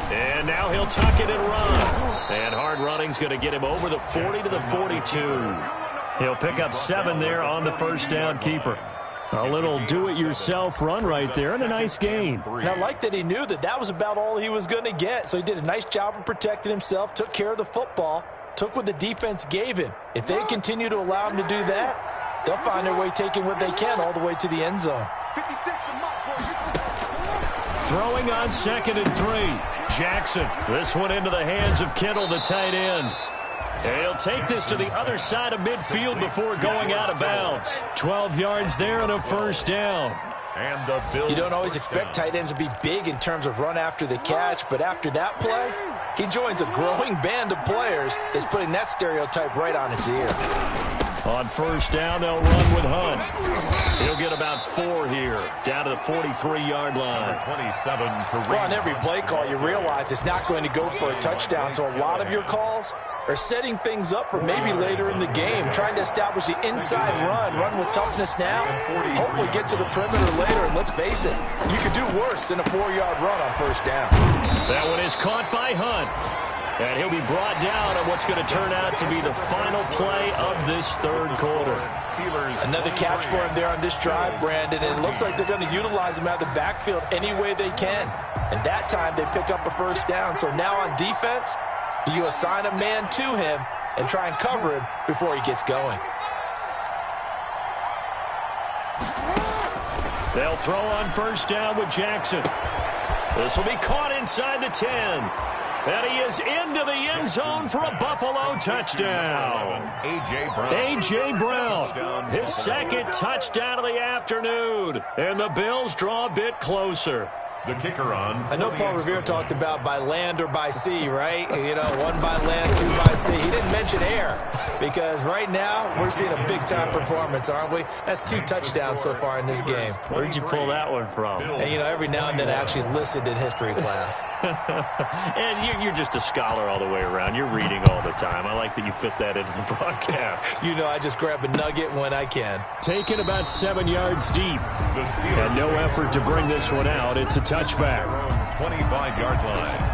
And now he'll tuck it and run. And hard running's going to get him over the 40 to the 42. He'll pick up 7 there on the 1st down keeper. A little do-it-yourself run right there and a nice gain. And I like that he knew that that was about all he was going to get. So he did a nice job of protecting himself, took care of the football, took what the defense gave him. If they continue to allow him to do that, they'll find their way taking what they can all the way to the end zone. Throwing on 2nd and 3. Jackson. This one into the hands of Kittle, the tight end. And he'll take this to the other side of midfield before going out of bounds. 12 yards there and a 1st down. And the Bills. You don't always expect tight ends to be big in terms of run after the catch, but after that play, he joins a growing band of players that's putting that stereotype right on its ear. On 1st down, they'll run with Hunt. He'll get about 4 here, down to the 43-yard line. 27 to Well, on every play call, you realize it's not going to go for a touchdown, so a lot of your calls are setting things up for maybe later in the game, trying to establish the inside run with toughness now, hopefully get to the perimeter later, and let's face it, you could do worse than a 4-yard run on 1st down. That one is caught by Hunt. And he'll be brought down on what's going to turn out to be the final play of this 3rd quarter. Another catch for him there on this drive, Brandon, and it looks like they're going to utilize him out of the backfield any way they can. And that time they pick up a 1st down. So now on defense, you assign a man to him and try and cover him before he gets going. They'll throw on 1st down with Jackson. This will be caught inside the 10. And he is into the end zone for a Buffalo touchdown. A.J. Brown, his 2nd touchdown of the afternoon. And the Bills draw a bit closer. The kicker on. I know Paul Revere talked about by land or by sea, right? You know, 1 by land, 2 by sea. He didn't mention air because right now we're seeing a big-time performance, aren't we? That's 2 touchdowns so far in this game. Where'd you pull that one from? And, you know, every now and then I actually listened in history class. And you're just a scholar all the way around. You're reading all the time. I like that you fit that into the broadcast. You know, I just grab a nugget when I can. Taken about 7 yards deep. And no effort to bring this one out. It's a touchback. 25-yard line.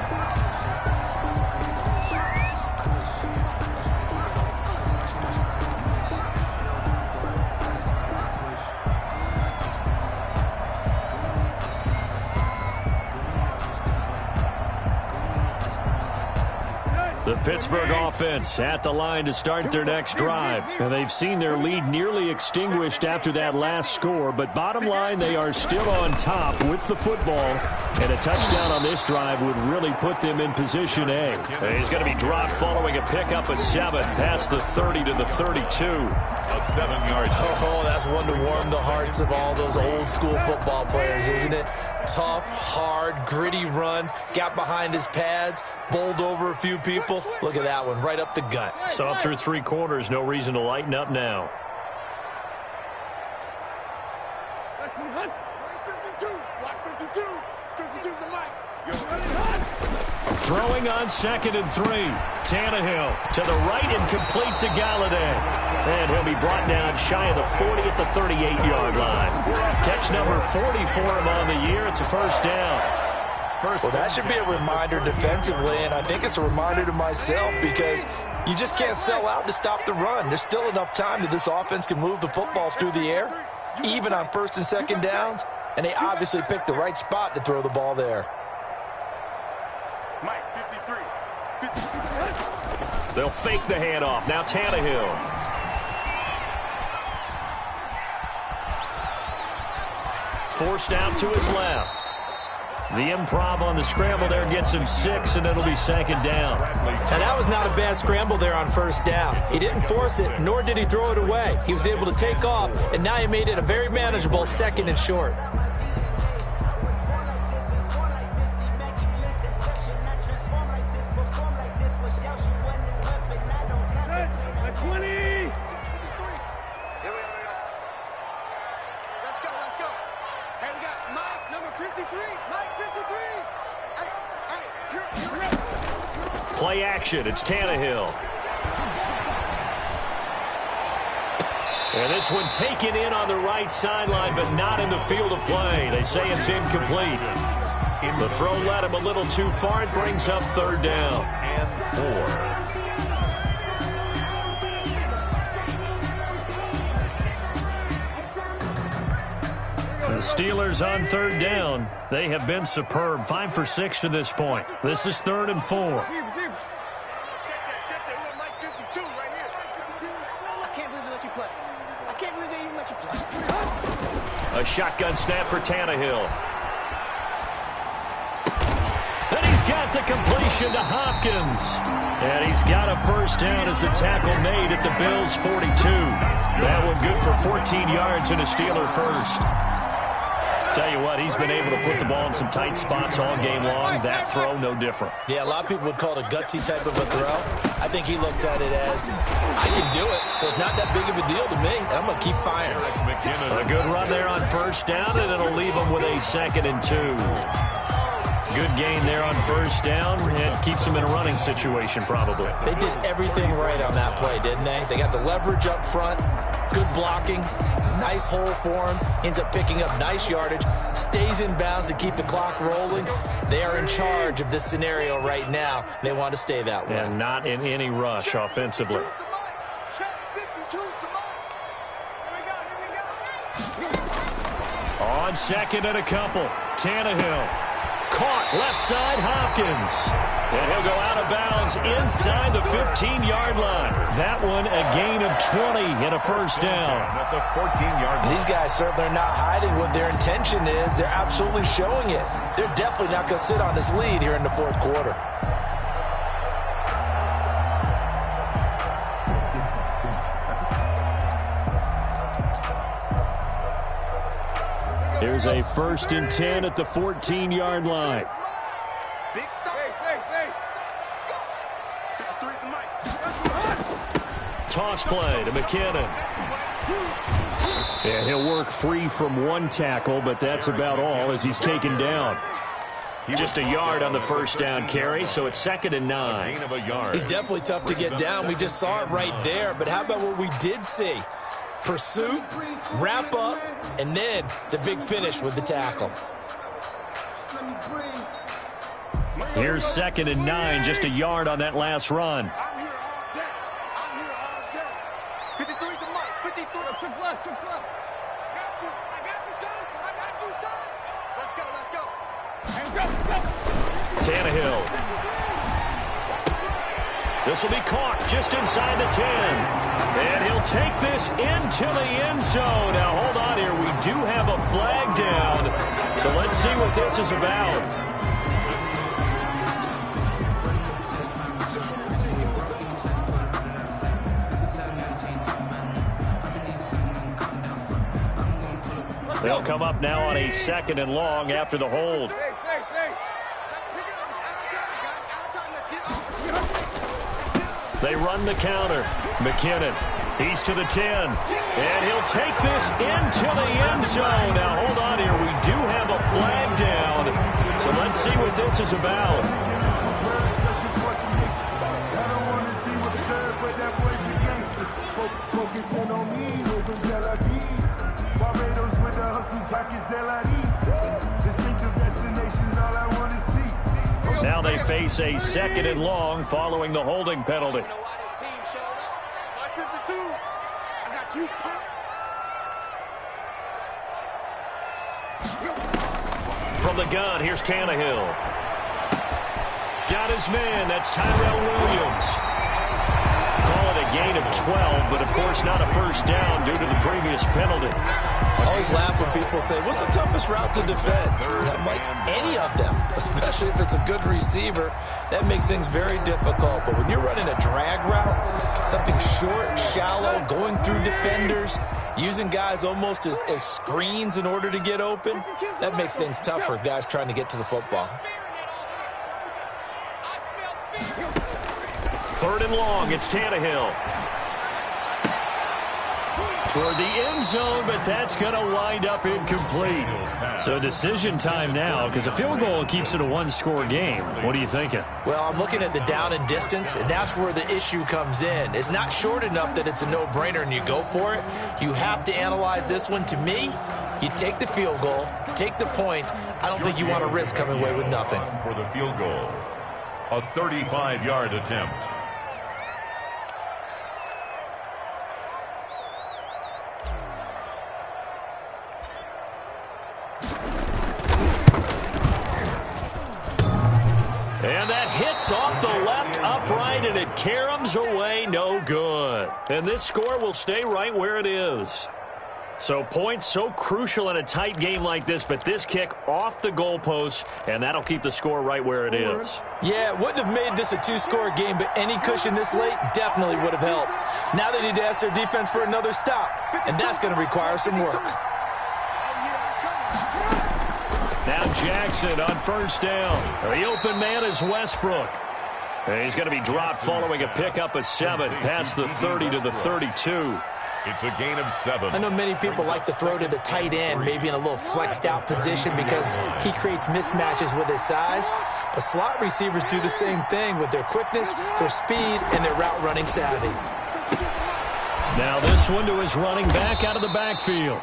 The Pittsburgh offense at the line to start their next drive. And they've seen their lead nearly extinguished after that last score, but bottom line, they are still on top with the football, and a touchdown on this drive would really put them in position A. And he's going to be dropped following a pickup of 7 past the 30 to the 32. A 7-yard. Oh, that's one to warm the hearts of all those old school football players, isn't it? Tough, hard, gritty run, got behind his pads, bowled over a few people. Look at that one, right up the gut. So up through 3 quarters, no reason to lighten up now. Throwing on 2nd and 3. Tannehill to the right and complete to Galladay. And he'll be brought down shy of the 40 at the 38-yard line. Catch number 40 for him on the year. It's a first down. Well, that should be a reminder defensively, and I think it's a reminder to myself because you just can't sell out to stop the run. There's still enough time that this offense can move the football through the air, even on 1st and 2nd downs, and they obviously picked the right spot to throw the ball there. Mike, 53. They'll fake the handoff. Now Tannehill. Forced out to his left. The improv on the scramble there gets him 6, and it'll be 2nd down. Now, that was not a bad scramble there on 1st down. He didn't force it, nor did he throw it away. He was able to take off, and now he made it a very manageable 2nd and short. Play action. It's Tannehill. And this one taken in on the right sideline, but not in the field of play. They say it's incomplete. The throw led him a little too far. It brings up 3rd down. And 4. The Steelers on 3rd down. They have been superb. 5 for 6 to this point. This is 3rd and 4. A shotgun snap for Tannehill. And he's got the completion to Hopkins. And he's got a first down as a tackle made at the Bills' 42. That one good for 14 yards and a Steeler first. Tell you what, he's been able to put the ball in some tight spots all game long. That throw, no different. Yeah, a lot of people would call it a gutsy type of a throw. I think he looks at it as, I can do it, so it's not that big of a deal to me, and I'm going to keep firing. A good run there on 1st down, and it'll leave him with a 2nd and 2. Good gain there on 1st down, and keeps him in a running situation probably. They did everything right on that play, didn't they? They got the leverage up front, good blocking, nice hole for him, ends up picking up nice yardage, stays in bounds to keep the clock rolling. They are in charge of this scenario right now. They want to stay that way. And not in any rush offensively. On 2nd and a couple, Tannehill. Caught left side, Hopkins. And he'll go out of bounds inside the 15-yard line. That one a gain of 20 and a first down. At the 14-yard line. These guys certainly are not hiding what their intention is. They're absolutely showing it. They're definitely not going to sit on this lead here in the 4th quarter. Here's a 1st and 10 at the 14-yard line. Big stop. Hey. Let's go. 53 at the mic. Toss play to McKinnon. And he'll work free from one tackle, but that's about all as he's taken down. Just a yard on the 1st down carry, so it's 2nd and 9. He's definitely tough to get down. We just saw it right there, but how about what we did see? Pursuit, wrap up, and then the big finish with the tackle. Here's 2nd and 9, just a yard on that last run. I'm here all day. 53 at the mic. 53. Trick left. I got you, son. Let's go. Tannehill. This will be caught just inside the 10. And he'll take this into the end zone. Now, hold on here. We do have a flag down. So let's see what this is about. They'll come up now on a 2nd and long after the hold. They run the counter. McKinnon, he's to the 10. And he'll take this into the end zone. Now, hold on here. We do have a flag down. So let's see what this is about. Now they face a 2nd and long following the holding penalty. From the gun, here's Tannehill. Got his man. That's Tyrell Williams. Call it a gain of 12, but of course not a 1st down due to the previous penalty. I always laugh when people say, what's the toughest route to defend? And I'm like, any of them, especially if it's a good receiver. That makes things very difficult. But when you're running a drag route, something short, shallow, going through defenders, using guys almost as screens in order to get open, that makes things tough for guys trying to get to the football. 3rd and long, it's Tannehill. Toward the end zone, but that's going to wind up incomplete. So decision time now, because a field goal keeps it a 1-score game. What are you thinking? Well, I'm looking at the down and distance, and that's where the issue comes in. It's not short enough that it's a no-brainer and you go for it. You have to analyze this one. To me, you take the field goal, take the points. I don't think you want to risk coming away with nothing. For the field goal, a 35-yard attempt. And that hits off the left upright, and it caroms away, no good. And this score will stay right where it is. So points so crucial in a tight game like this, but this kick off the goalpost, and that'll keep the score right where it is. Yeah, it wouldn't have made this a 2-score game, but any cushion this late definitely would have helped. Now they need to ask their defense for another stop, and that's going to require some work. Now Jackson on 1st down. The open man is Westbrook. And he's going to be dropped following a pickup of 7 past the 30 to the 32. It's a gain of 7. I know many people like to throw to the tight end, maybe in a little flexed out position because he creates mismatches with his size. But slot receivers do the same thing with their quickness, their speed, and their route running savvy. Now this one to his running back out of the backfield.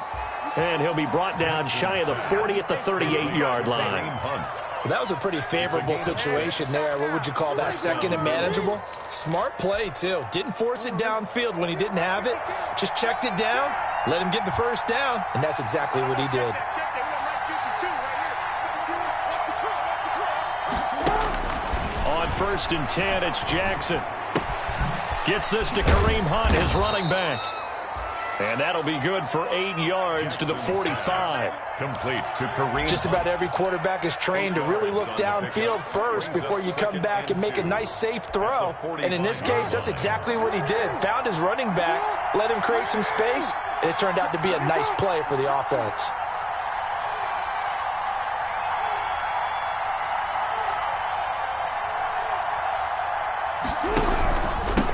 And he'll be brought down shy of the 40 at the 38-yard line. Well, that was a pretty favorable situation there. What would you call that? 2nd and manageable? Smart play, too. Didn't force it downfield when he didn't have it. Just checked it down, let him get the 1st down, and that's exactly what he did. On 1st and 10, it's Jackson. Gets this to Kareem Hunt, his running back. And that'll be good for 8 yards to the 45. Complete to Kareem. Just about every quarterback is trained to really look downfield first before you come back and make a nice, safe throw. And in this case, that's exactly what he did. Found his running back, let him create some space, and it turned out to be a nice play for the offense.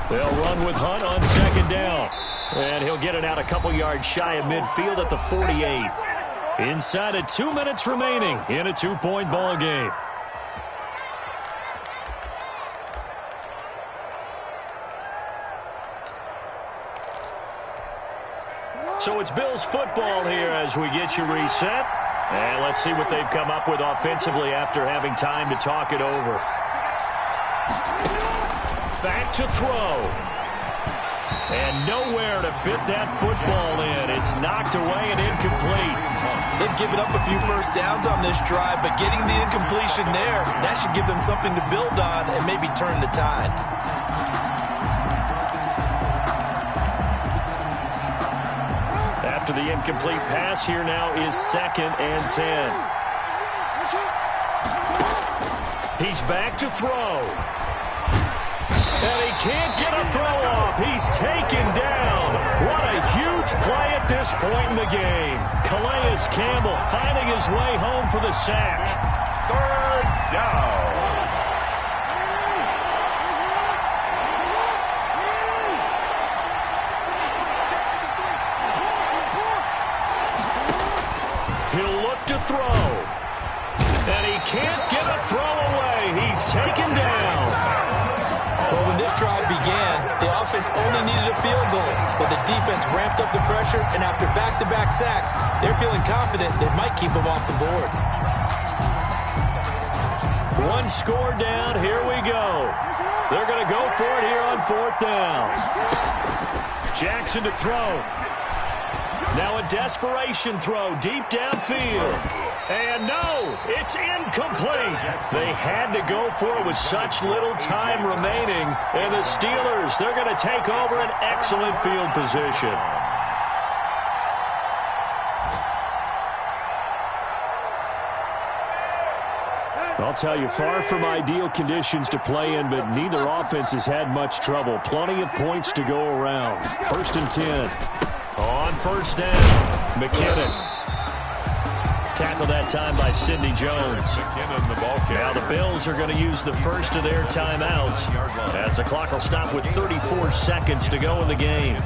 They'll run with Hunt on second down. And he'll get it out a couple yards shy of midfield at the 48. Inside of 2 minutes remaining in a 2-point ball game. So it's Bills football here as we get you reset. And let's see what they've come up with offensively after having time to talk it over. Back to throw. And nowhere to fit that football in. It's knocked away and incomplete. They've given up a few first downs on this drive, but getting the incompletion there, that should give them something to build on and maybe turn the tide. After the incomplete pass, here now is 2nd and 10. He's back to throw. And he can't get a throw off. He's taken down. What a huge play at this point in the game. Calais Campbell finding his way home for the sack. 3rd down. He'll look to throw. And he can't get a throw away. He's taken down. Well, when this drive began, the offense only needed a field goal, but the defense ramped up the pressure, and after back-to-back sacks, they're feeling confident they might keep them off the board. One score down. Here we go. They're going to go for it here on 4th down. Jackson to throw. Now a desperation throw deep downfield. And no, it's incomplete. They had to go for it with such little time remaining. And the Steelers, they're going to take over an excellent field position. I'll tell you, far from ideal conditions to play in, but neither offense has had much trouble. Plenty of points to go around. 1st and 10. On 1st down, McKinnon. Tackled that time by Sidney Jones. Now the Bills are going to use the first of their timeouts as the clock will stop with 34 seconds to go in the game.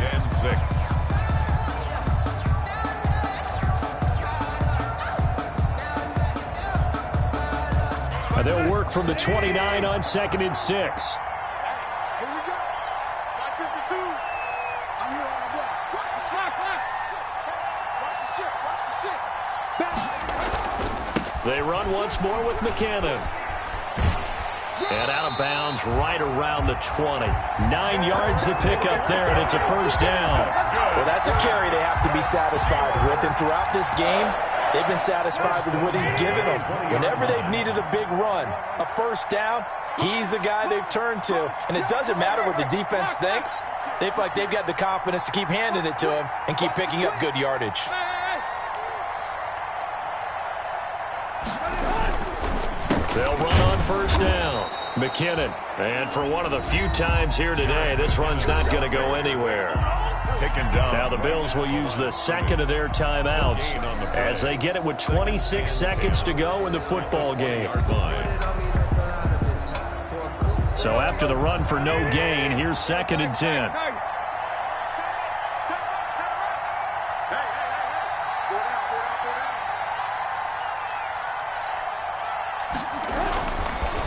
And they'll work from the 29 on 2nd and 6. Here we go. Watch 52. I'm here all day. Watch the shit. Watch the shit. Watch the shit. They run once more with McKinnon. And out of bounds right around the 20. 9 yards to pick up there, and it's a 1st down. Well, that's a carry they have to be satisfied with, and throughout this game, they've been satisfied with what he's given them. Whenever they've needed a big run, a 1st down, he's the guy they've turned to. And it doesn't matter what the defense thinks. They feel like they've got the confidence to keep handing it to him and keep picking up good yardage. They'll run on 1st down. McKinnon. And for one of the few times here today, this run's not going to go anywhere. Taken down. Now the Bills will use the 2nd of their timeouts as they get it with 26 seconds to go in the football game. So after the run for no gain, here's 2nd and 10.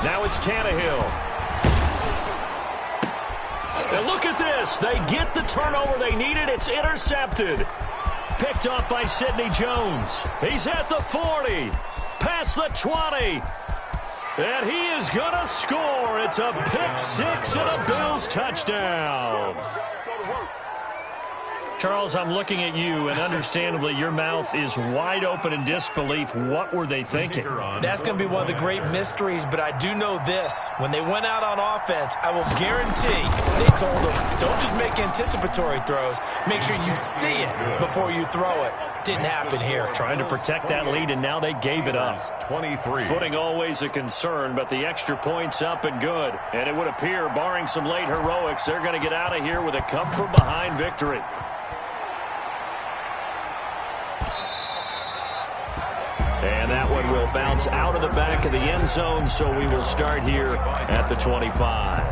Now it's Tannehill. And look at this. They get the turnover they needed. It's intercepted. Picked up by Sidney Jones. He's at the 40. Past the 20. And he is going to score. It's a pick 6 and a Bills touchdown. Charles, I'm looking at you, and understandably, your mouth is wide open in disbelief. What were they thinking? That's going to be one of the great mysteries, but I do know this. When they went out on offense, I will guarantee they told them, don't just make anticipatory throws. Make sure you see it before you throw it. Didn't happen here. Trying to protect that lead, and now they gave it up. 23. Footing always a concern, but the extra point's up and good. And it would appear, barring some late heroics, they're going to get out of here with a come-from-behind victory. And that one will bounce out of the back of the end zone, so we will start here at the 25.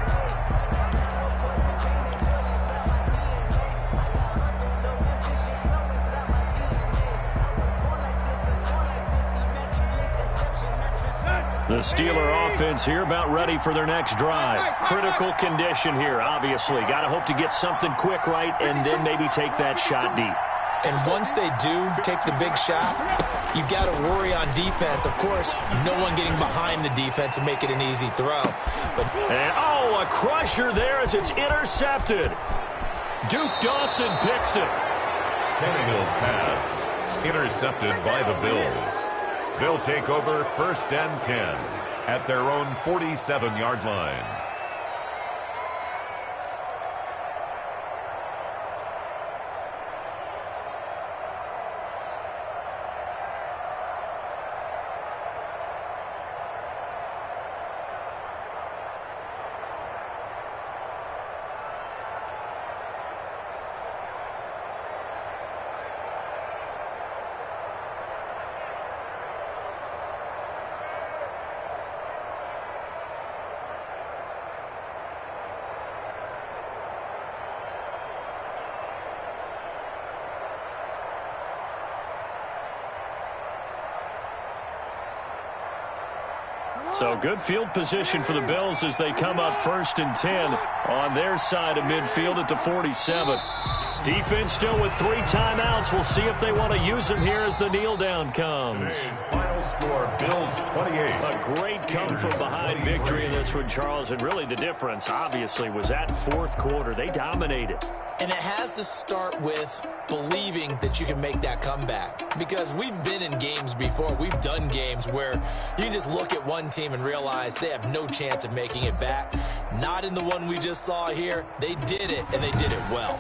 The Steeler offense here about ready for their next drive. Critical condition here, obviously. Got to hope to get something quick right and then maybe take that shot deep. And once they do take the big shot, you've got to worry on defense. Of course, no one getting behind the defense and make it an easy throw. And, a crusher there as it's intercepted. Duke Dawson picks it. Tannehill's pass intercepted by the Bills. They'll take over 1st and 10 at their own 47-yard line. So good field position for the Bills as they come up 1st and 10 on their side of midfield at the 47. Defense still with 3 timeouts. We'll see if they want to use them here as the kneel down comes. Today's final score, Bills 28. A great come-from-behind victory in this one, Charles. And really the difference, obviously, was that 4th quarter. They dominated. And it has to start with believing that you can make that comeback. Because we've been in games before. We've done games where you just look at one team and realize they have no chance of making it back. Not in the one we just saw here. They did it, and they did it well.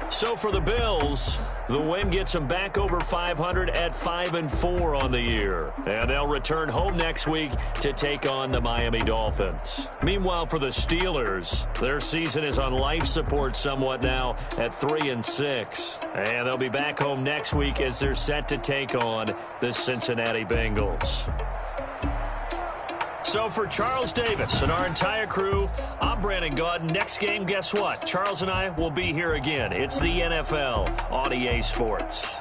So for the Bills, the win gets them back over 500 at 5-4 on the year. And they'll return home next week to take on the Miami Dolphins. Meanwhile, for the Steelers, their season is on life support somewhat now at 3-6. And they'll be back home next week as they're set to take on the Cincinnati Bengals. So for Charles Davis and our entire crew, I'm Brandon Gaudin. Next game, guess what? Charles and I will be here again. It's the NFL on EA Sports.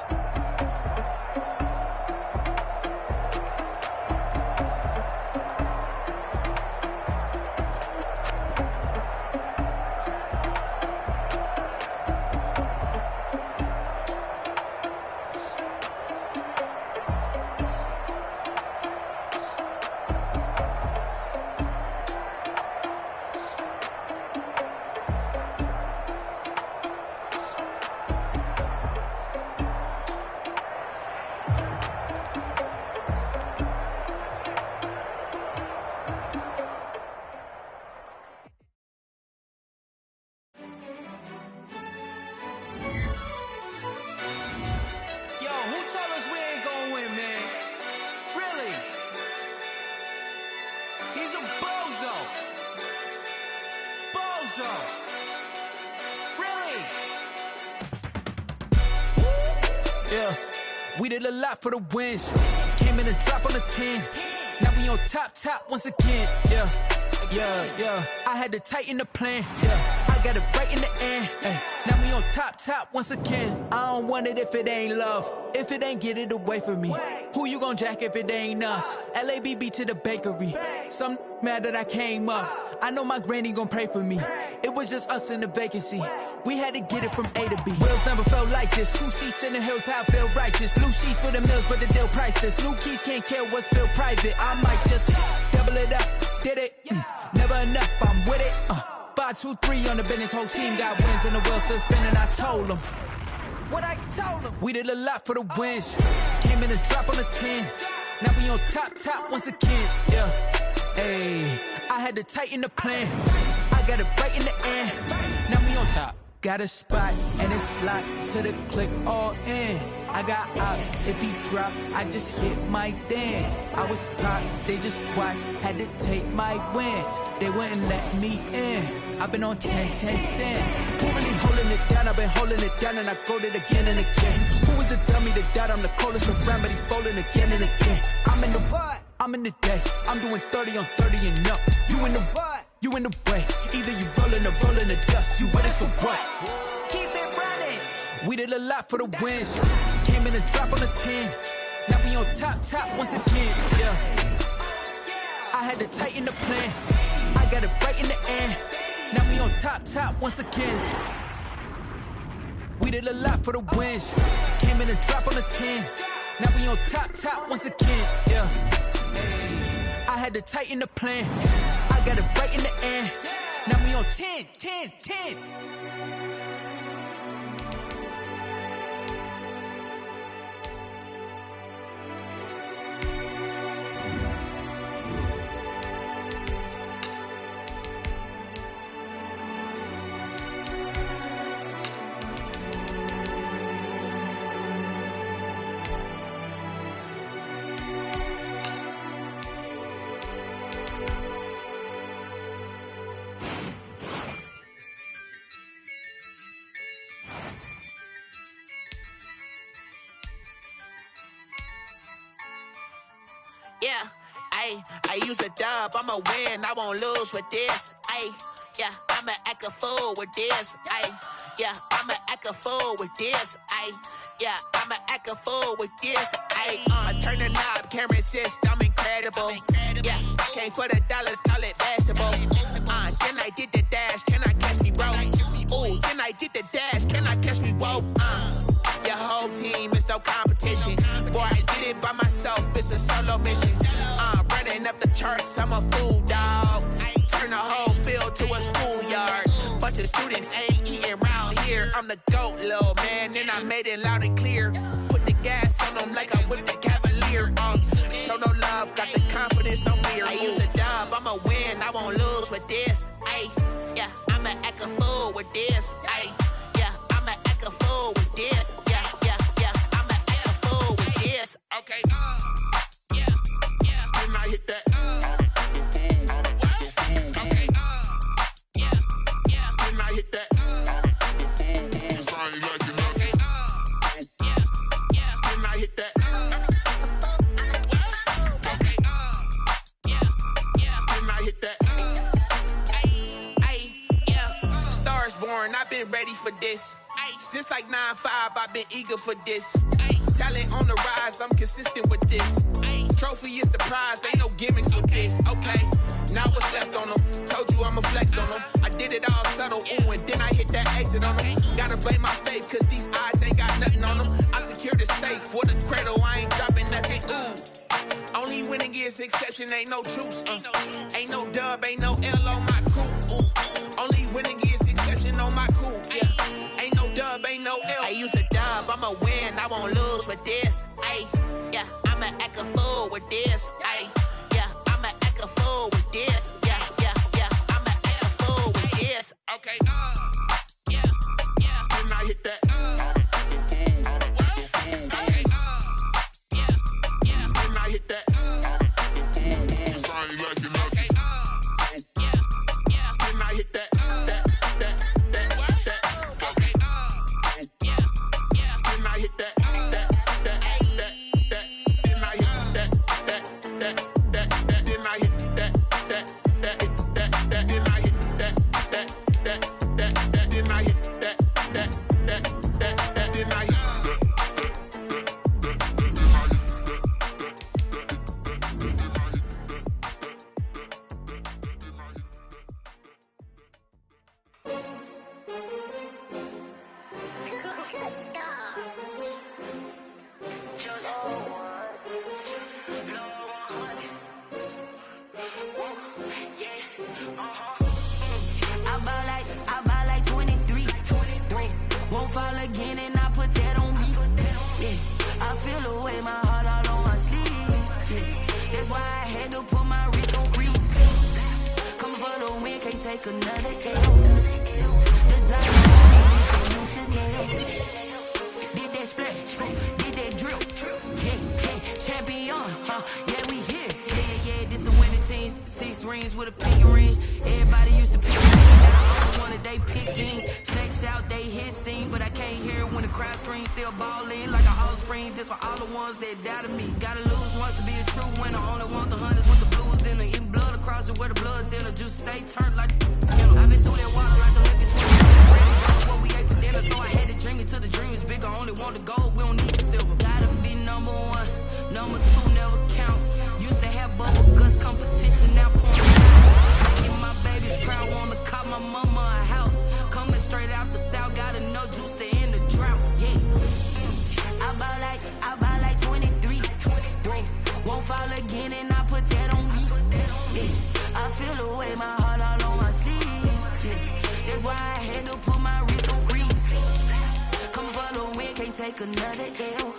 We did a lot for the wins. Came in and dropped on the 10. Now we on top once again. Yeah. I had to tighten the plan. Yeah. I got it right in the end. Now we on top once again. I don't want it if it ain't love. If it ain't, get it away from me. Who you gon' jack if it ain't us? LABB to the bakery. Some mad that I came up. I know my granny gon' pray for me. It was just us in the vacancy. We had to get it from A to B. Wheels never felt like this. 2 seats in the hills, how I feel righteous. Blue sheets for the mills, but the deal priceless. New keys can't care what's still private. I might just double it up. Did it? Never enough, I'm with it. 5, 2, 3 on the business. Whole team got wins and the wheels still spinning. I told them what I told them. We did a lot for the wins. Came in and drop on the 10. Now we on top once again. Yeah. Hey, I had to tighten the plan. I got it right in the end. Now we on top. Got a spot and it's locked to the click all in. I got ops, if he drop, I just hit my dance. I was popped, they just watched, had to take my wins. They wouldn't let me in. I've been on 10 cents. Who really holding it down? I've been holding it down and I go it again and again. Who is the dummy that doubt? I'm the coldest around, but he folding again and again. I'm in the what? I'm in the day. I'm doing 30 on 30 and up. You in the what? You in the way. Either you rolling or rolling the dust. You with it, so what? Keep it running. We did a lot for the wins. Came in and drop on the 10. Now we on top once again, yeah. I had to tighten the plan. I got it right in the end. Now we on top once again. We did a lot for the wins. Came in and dropped on the 10. Now we on top once again, yeah. I had to tighten the plan. I got it right in the end. Now we on 10. Yeah, I use a dub, I'ma win, I won't lose with this. Yeah, I'ma act a fool with this. Yeah, I'ma act a fool with this. Yeah, I'ma act a fool with this. I turn the knob, camera assist, I'm incredible. Yeah, came for the dollars, call it vegetable. Then I did the dash, can I catch me, bro? Ooh, then I did the dash, can I catch me, whoa? Your whole team is no competition. Boy, I did it by myself, it's a solo mission. Running up the charts, I'm a fool, dog. Turn the whole field to a schoolyard. Bunch of students ain't eating round here. I'm the GOAT, little man, and I made it loud and clear. Put the gas on them like I whipped the Cavalier. Show no love, got the confidence, no fear. I use a dub, I'ma win, I won't lose with this. Yeah, I'ma act a fool with this. Yeah, I'ma act a fool with this. Yeah, I'ma act a fool with this. Okay, yeah, and I hit that. Okay, yeah, and I hit that. Sorry, like you know. Okay, yeah, and I hit that. Okay, yeah, and I hit that. Yeah, stars born, I've been ready for this. Since like 9-5, I've been eager for this. Talent on the rise, I'm consistent with this. Trophy is the prize, ain't no gimmicks with this. Okay, now what's left on them? Told you I'ma flex on them. I did it all subtle, ooh, and then I hit that exit on them. Gotta blame my faith, cause these odds ain't got nothing on them. I secured the safe for the cradle, I ain't dropping nothing, ooh. Only winning is exception, ain't no truce. Ain't no dub, ain't no L on my crew, ooh. Only winning is exception on my crew, yeah. Ain't no dub, ain't no L. I use a dub, I'ma win, I won't lose with this. Yeah, I'ma act a fool with this. Yeah, I'ma act a fool with this. Yeah, I'ma act a fool with this. Okay, yeah, and I hit that. Okay, yeah, and I hit that. Sorry, like you know. Okay, yeah, and I hit that. Still ballin' like a offspring. This for all the ones that doubted me. Gotta lose once to be a true winner. Only want the hunters with the blues in it. Eating blood across it where the blood thinner. Just stay turned like I've been through that water like a Olympic swimmer. What we ate for dinner, so I had to dream it till the dream is bigger. Only want the gold, we don't need the silver. Gotta be number one. a house. Coming straight out the south, got enough juice to end the drought. Yeah. I buy like 23. Whoa. Won't fall again, and I put that on me. Yeah. I feel the way, my heart all on my sleeve. Yeah. That's why I had to put my wrist on freeze. Coming for the win, can't take another L.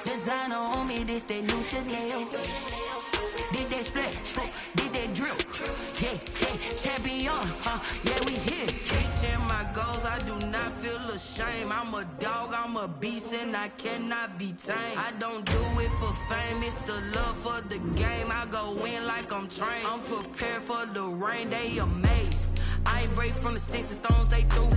Designer on me, this that new Chanel. Did that splash, did that drill. Yeah, champion, yeah, we here. Reaching my goals, I do not feel ashamed. I'm a dog, I'm a beast, and I cannot be tamed. I don't do it for fame, it's the love for the game. I go in like I'm trained. I'm prepared for the rain, they amazed. I ain't break from the sticks and stones they threw.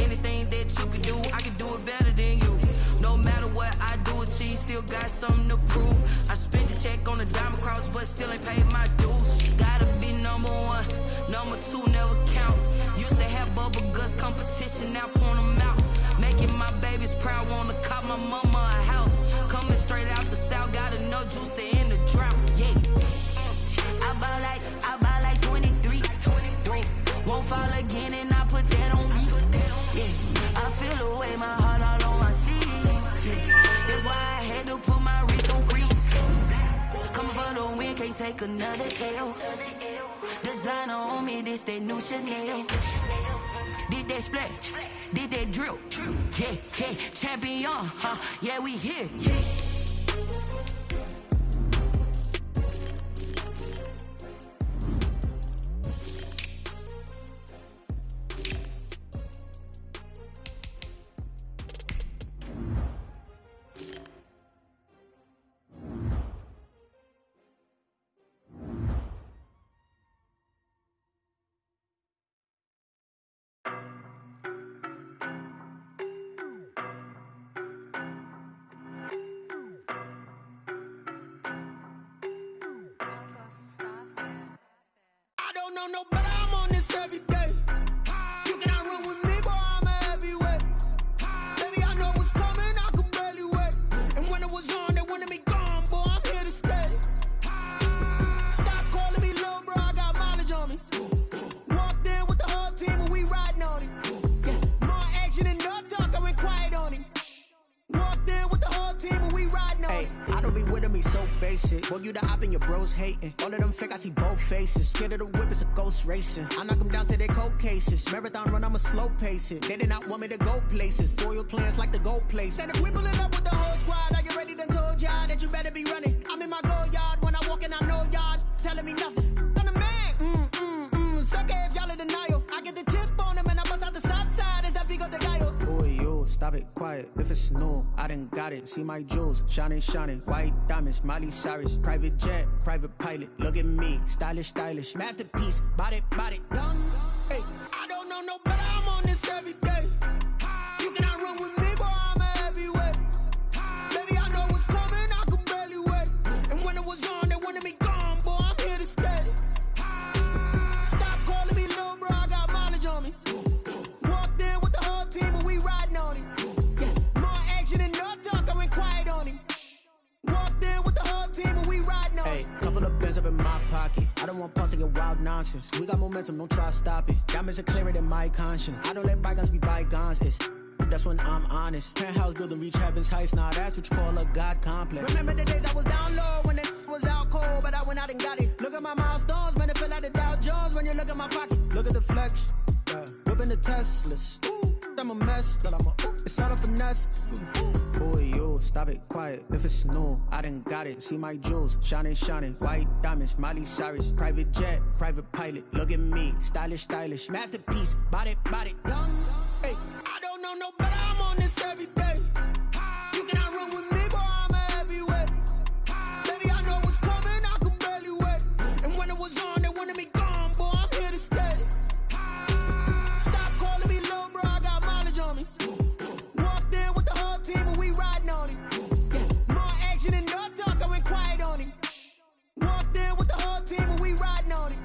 Anything that you can do, I can do it better than you. No matter what I do, achieve, still got something to prove. I spent the check on the diamond cross, but still ain't paid my dues. Gotta be number one, number two never count. Used to have bubble guts competition, now point them out. Making my babies proud, wanna cop my mama a house. Coming straight out the south, got enough juice to end the drought. Yeah. I buy like 23. Won't fall again, and I put that on me. Yeah. I feel the way, my heart all on my sleeve. Yeah. That's why I had to put my wrist on freeze. Coming for the win, can't take another L. Designer on me, this that new Chanel. Did that splash, did that drill. Yeah, champion, yeah, we here. No, but I'm on this every day. You cannot run with me, boy, I'm a heavyweight. Baby, I know what's coming, I could barely wait. And when it was on, they wanted me gone, boy, I'm here to stay. Stop calling me little bro, I got mileage on me. Walked in with the whole team and we riding on it. Yeah. More action and no talk, I went quiet on it. Walked in with the whole team and we riding on it. I don't be with me so basic. Boy, you the op and your bros hating. All of them fake, I see both faces. Scared of the whip, it's a ghost racing. I knock them down to their cold cases. Marathon run, I'ma slow pace it. They did not want me to go places. Foil plans like the go place. And if we pulling up with the whole squad, are you ready? Done told y'all that you better be running. I'm in my go yard. When I walk in, I know y'all telling me nothing. I'm the man. Suck it if y'all in denial. I get the chip on them and I bust out the south side. It's that Vigo de Gallo. Boy, yo, stop it, quiet. If it's new, I done got it. See my jewels, shining. White diamonds, Miley Cyrus. Private jet, private pilot. Look at me, stylish. Masterpiece, body, done. Hey, I don't know no better, I'm on this every day. You cannot run with me, boy, I'm a heavyweight. Baby, I know what's coming, I could barely wait. And when it was on, they wanted me gone, boy, I'm here to stay. Stop calling me little bro, I got mileage on me. Walked in with the whole team and we riding on it. Yeah. More action and no talk, I went quiet on it. Walked in with the whole team and we riding on it. Hey, couple of bands up in my pocket. I don't want pause to get wild nonsense. We got momentum, don't try to stop it. Diamonds are clearer than my conscience. I don't let bygones be bygones. That's when I'm honest. Penthouse building, reach heaven's heights. Nah, that's what you call a God complex. Remember the days I was down low when it was out cold, but I went out and got it. Look at my milestones, man, it feel like the Dow Jones when you look at my pocket. Look at the flex, whipping the Teslas. I'm a mess, but it's all a finesse. Boy, yo, stop it, quiet. If it's new, I done got it. See my jewels, shining. White diamonds, Miley Cyrus. Private jet, private pilot. Look at me, stylish. Masterpiece, body, done. Hey, I don't know no better, I'm on this every day. You cannot run with me, boy, I'm a heavyweight. Baby, I know what's coming, I could barely wait. And when it was on, they wanted me gone, boy, I'm here to stay. Stop calling me little bro, I got mileage on me. Walked in with the whole team and we riding on it. Yeah. More action and no talk, I went quiet on it. Walked in with the whole team and we riding on it.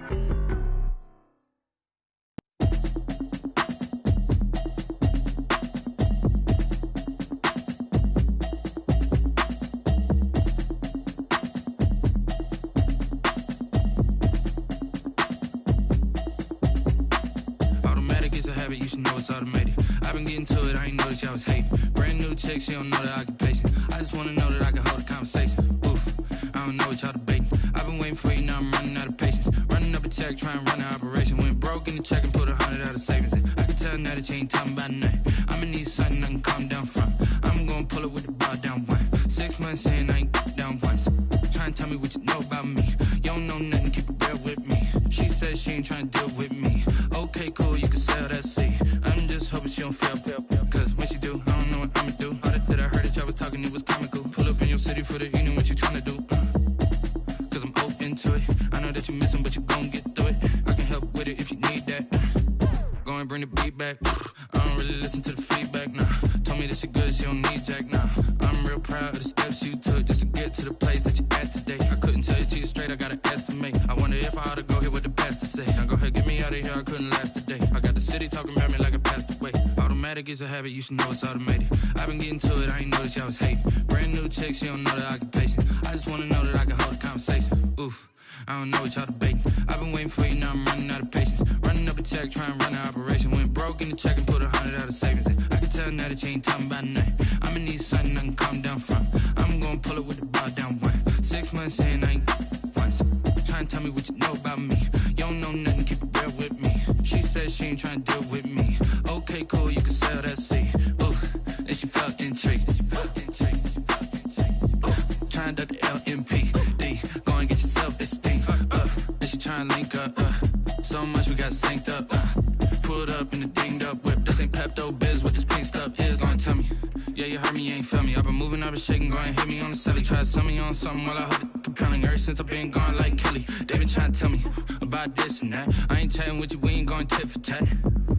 it's a habit, you should know it's automated. I've been getting to it, I ain't noticed y'all was hating. Brand new chick, she don't know the occupation. I just wanna know that I can hold a conversation. Oof, I don't know what y'all debating. I've been waiting for you, now I'm running out of patience. Running up a check, trying to run an operation. Went broke in the check and put 100 out of savings in. I can tell now that you ain't talking about nothing. I'ma need something I can calm down from. I'm gonna pull it with the bar down one. 6 months in, I ain't down once. Trying to tell me what you know about me. You don't know nothing, keep it real with me. She says she ain't trying to deal with me. Okay, cool, you can sell that seed. I'm just hoping she don't fail. Cause when she do, I don't know what I'ma do. All that I heard that y'all was talking, it was comical. Pull up in your city for the evening, what you trying to do? Cause I'm open to it. I know that you missing, but you gon' get through it. I can help with it if you need that. Go and bring the beat back. I don't really listen to the feedback, nah. Told me that she good, she don't need jack, nah. I'm real proud of the steps you took just to get to the place that you at today. I couldn't tell you to you straight, I gotta estimate. I wonder if I ought to go here with the best to say. Now go ahead, get me out of here, I couldn't last a day. I got the city talking about me like I passed away. Automatic is a habit, you should know it's automated. I've been getting to it, I ain't noticed y'all was hating. Brand new chick, she don't know the occupation. I just wanna know that I can hold a conversation. Oof, I don't know what y'all debating. I've been waiting for you, now I'm running out of patience. Running up a check, trying to run an operation. Went broke in the check and put 100 out of savings in. I can tell now that you ain't talking about nothing. I'ma need something I can calm down from. I'm gonna pull it with the bar down one. 6 months in, I ain't once. Trying to tell me what you know about me. You don't know nothing, keep it real with me. She says she ain't trying to deal with me. Okay, cool, you can sell that seed. Ooh, and she felt intrigued. Trying to duck the LMPD. Go and get your self-esteem up. And she trying to link up. So much we got synced up. Pulled up in the dinged up whip. This ain't Pepto-Biz, what this pink stuff is. Don't tell me. Yeah, you heard me, you ain't feel me. I've been moving, I've been shaking, go and hit me on the celly. Try to sell me on something while I hold it compelling. Ever since I've been gone like Kelly, they been trying to tell me about this and that. I ain't chatting with you, we ain't going tit for tat.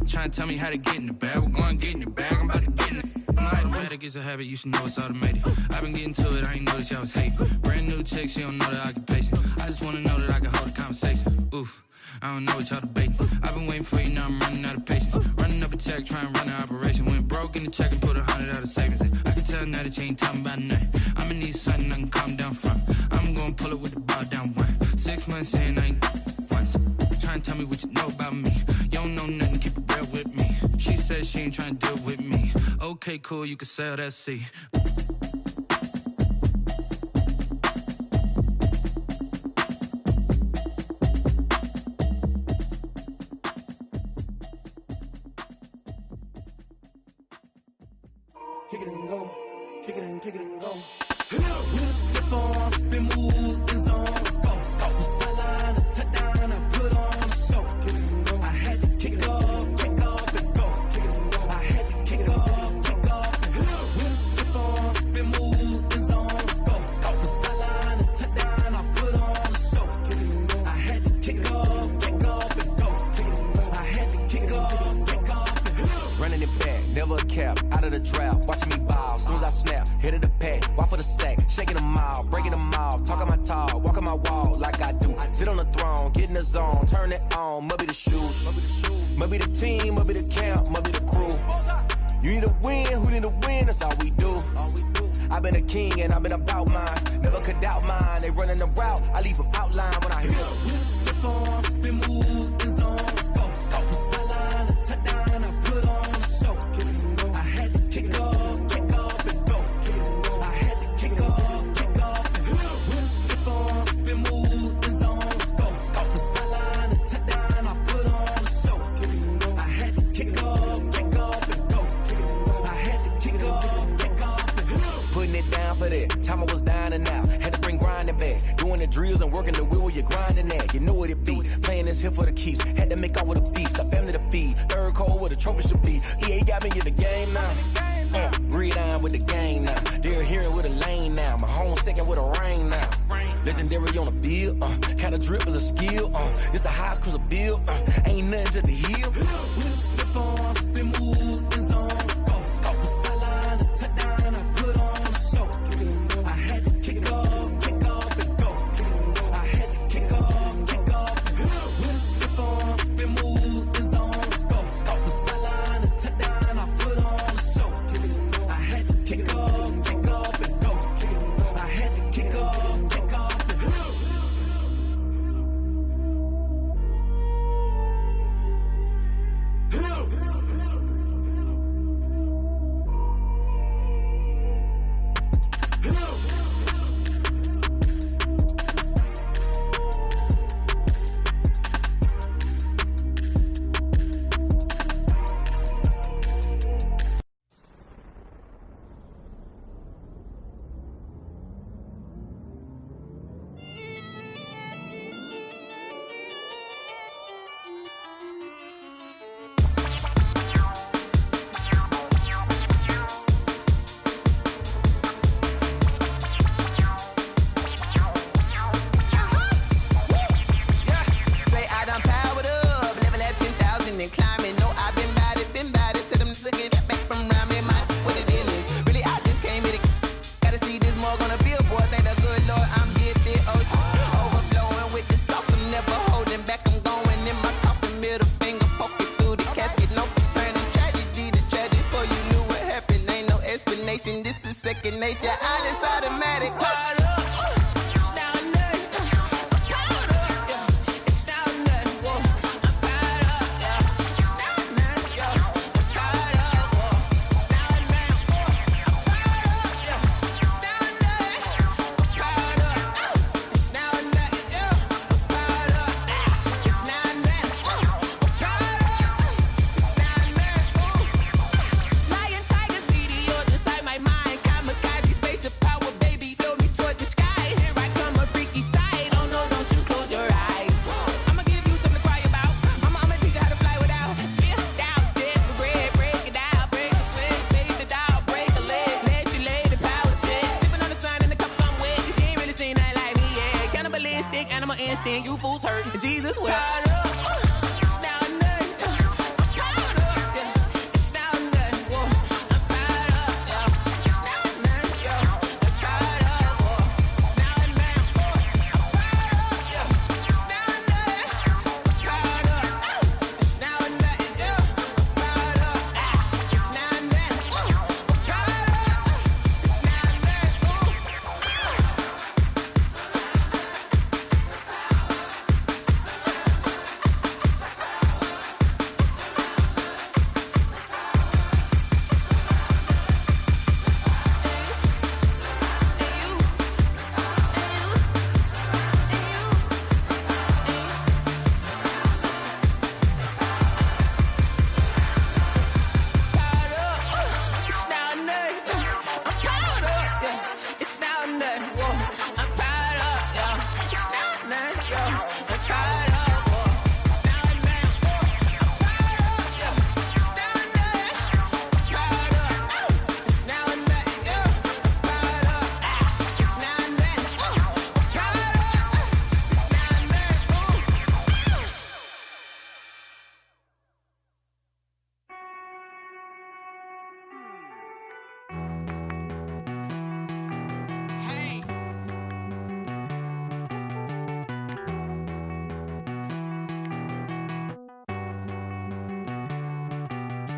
Trying to tell me how to get in the bag. We're going to get in the bag, I'm about to get in it. Automatic is a habit, you should know it's automated. I've been getting to it, I ain't noticed y'all was hating. Brand new chick, she don't know the occupation. I just wanna know that I can hold a conversation. Oof, I don't know what y'all debating. I've been waiting for you, now I'm running out of patience. Running up a check, trying to run an operation. Went broke in the check and put 100 out of savings in. I can tell now that you ain't talking about nothing. I'ma need something I can calm down from. I'm gonna pull it with the bar down one. 6 months in, I ain't once. Trying to tell me what you know about me. You don't know nothing, keep it real with me. She says she ain't trying to deal with me. Okay, cool, you can sell that seed. Kick it and go, kick it and go. With a stiff on, spin move in zone. Go, from sideline to touchdown, I put on a show. Kick it and go. I had to kick off and go. Kick it and go. I had to kick off and go. With a stiff on, spin move in zone. Go, from sideline to touchdown, I put on a show. Kick it and go. I had to kick off and go. Kick it and go. I had to kick off and go. Running it back, never a cap, out of the draft, watching me ball. Soon as I snap, hit of the pack, walk for the sack, shaking them all, breaking them off, talking my talk, walking my wall like I do. Sit on the throne, get in the zone, turn it on, must be the shoes, must be the team, must be the camp, must be the crew. You need a win, who need a win, that's all we do. I've been a king and I've been about mine, never could doubt mine. They running the route, I leave them outline when I hear them. With a stiff on, spin move in zone. Go, from sideline to touchdown, I put on a show. I had to kick off and go. I had to kick off and go. With a stiff on, spin move in zone. Go, from sideline to touchdown, I put on a show. I had to kick off and go. I had to kick off and go. Putting it down for that, time I was down and out, had to bring grinding back, doing the drills and working the wheel where you're grinding at, you know what it be, playing this here for the keeps, had to make out with a feast, a family to feed, third cold where the trophy should be, EA got me in the game now, breathe on with the game now, they're hearing with a lane now, my home second with a rain now, legendary on the field, kinda drip is a skill, it's the highest cruiser bill, ain't nothing just the heel. With a stiff on, spin move in zone. Go, from sideline to touchdown, I put on a show. I had to kick off and go. I had to kick off and go. With a stiff on, spin move in zone. Go, from sideline to touchdown, I put on a show. I had to kick off and go. I had to kick off and go. I've been bad it. Tell them to get back from around me, my what the deal is. Really, I just came here to gotta see this more gonna be a boy. Thank the good Lord, I'm gifted. Overflowing with the sauce, I'm never holding back. I'm going in my coffin, middle finger poking through the casket. No turning tragedy to tragedy. Before you knew what happened, ain't no explanation. This is second nature. All is automatic. Animal instinct, you fools hurt. Jesus will.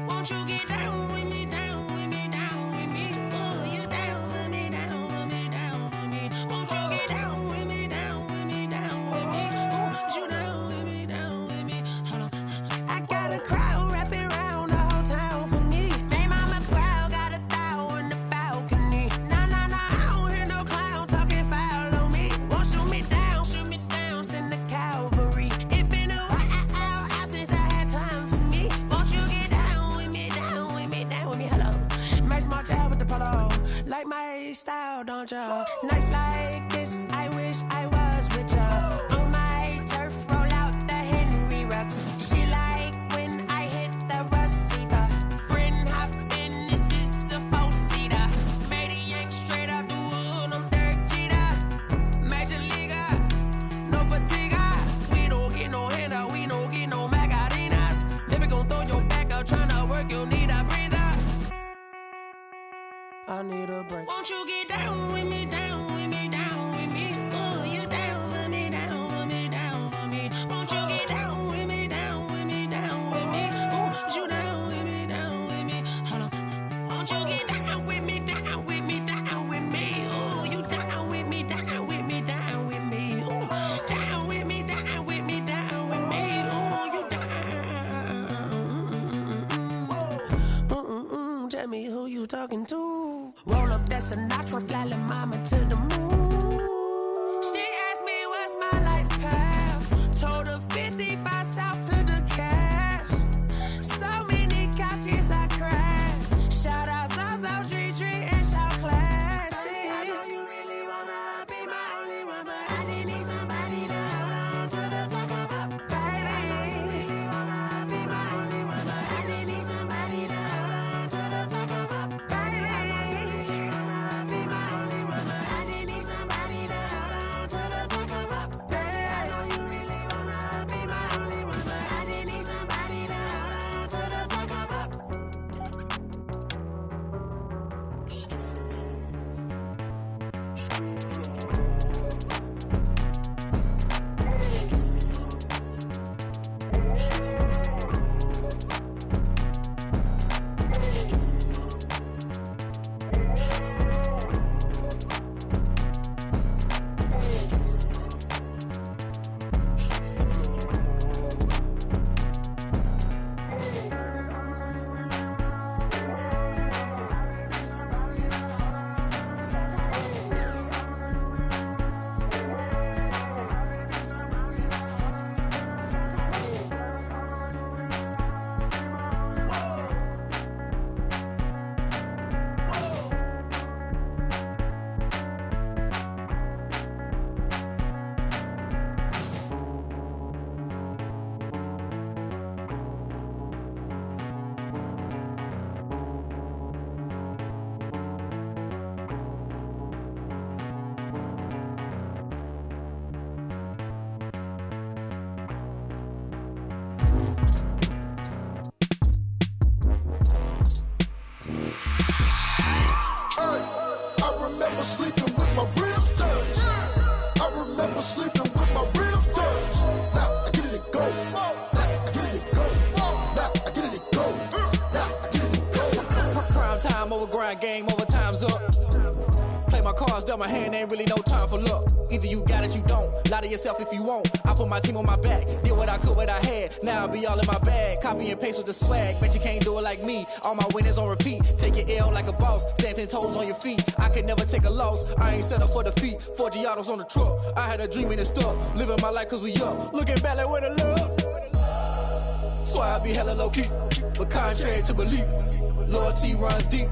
Won't you get down with me, down with me, down with me? Oh, you down with me, down with me, down with me. Won't you get down with me, down with me, down with me? Oh, you down with me, down with me? Hold on. I got a crowd wrapping around the whole town for me. They mama proud, got a thou in the balcony. Nah, nah, nah, I don't hear no clown talking foul on me. Won't shoot me down, send the cavalry. It been a while since I had time for me. Won't you get down with me, down with me, down with me? Hello. Max March out with the polo. Like my style, don't ya? Nights like this, I wish I was with ya. On my turf, roll out the Henry Rux. She like when I hit the receiver. Friend hop in, this is a four-seater. Made a yank straight out the wood, I'm Derek Jeter. Major leaguer, no fatigue. We don't get no handout, we don't get no Macarinas. Never gon' throw your back out, tryna work, you need a breather. I need a break. Won't you get down with me, down with me, down with me? Oh, you down with me, down with me, down with me? Won't you get down with me, down with me, down with me? Oh, you down with me, down with me? Hold on. Won't you get down with me, down with me, down with me? Oh, you down with me, down with me, down with me? Oh, down with me, down with me, down with me? Oh, you down. Tell me who you talking to. Roll up that Sinatra, fly la mama to the moon. She asked me what's my life path. Told her 55 south to the cab. So many couches I cried. Shout out South Street and shout classic. I know you really wanna be my only one, but I didn't need somebody to hold on to the second up. Baby, I know you really wanna be my only one, but I didn't need somebody to hold on to the second up. Baby, I know you really wanna be my only one, but I didn't need somebody over, grind game over, time's up. Play my cards, dealt my hand, ain't really no time for luck. Either you got it, you don't. Lie to yourself if you won't. I put my team on my back, did what I could, what I had. Now I be all in my bag, copy and paste with the swag. Bet you can't do it like me. All my winners on repeat. Take your L like a boss, stand 10 toes on your feet. I can never take a loss. I ain't set up for defeat. 4 Giottos on the truck. I had a dream and it stuck. Living my life cause we up. Looking back like where the love. Swear I be hella low key, but contrary to belief, loyalty runs deep.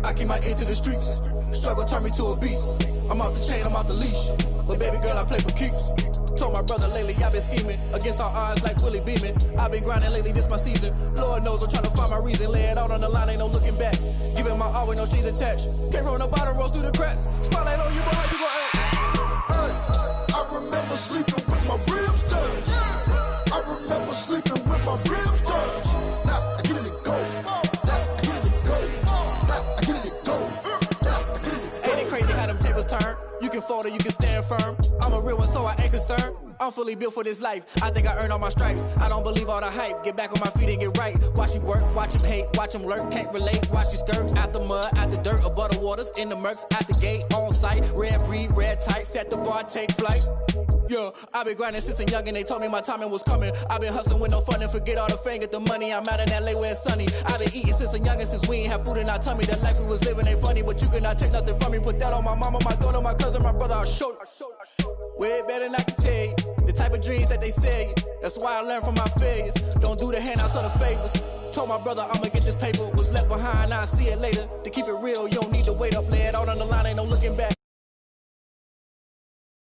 I keep my ear to the streets. Struggle turned me to a beast. I'm off the chain, I'm off the leash. But baby girl, I play for keeps. Told my brother lately, I've been scheming against all odds like Willie Beeman. I've been grinding lately, this my season. Lord knows I'm trying to find my reason. Lay it out on the line, ain't no looking back. Giving my all with no strings attached. Came from the bottom, rose through the cracks. Spotlight on you, boy, how you gon' act? I remember sleeping with my ribs touched. I remember sleeping with my ribs touched. Now I get it to go. Now I get it to go. Now I get it to go. Now I get it to go. Ain't it crazy how them tables turn? You can fold or you can stand firm. I'm a real one, so I ain't concerned. I'm fully built for this life. I think I earned all my stripes. I don't believe all the hype. Get back on my feet and get right. Watch you work, watch him hate, watch him lurk. Can't relate, watch you skirt. Out the mud, out the dirt, above the waters, in the murks, out the gate, on site. Red breed, red tight, set the bar, take flight. Yeah, I been grinding since a youngin', they told me my timing was coming. I been hustling with no fun and forget all the fame, get the money. I'm out in LA where it's sunny. I been eating since a youngin', since we ain't have food in our tummy. The life we was living ain't funny, but you cannot take nothing from me. Put that on my mama, my daughter, my cousin, my brother, I'll show you. Way better than I can tell you. The type of dreams that they sell you. That's why I learned from my failures. Don't do the handouts or the favors. Told my brother I'ma get this paper. Was left behind, I'll see it later. To keep it real, you don't need to wait up. Lay it out on the line, ain't no looking back.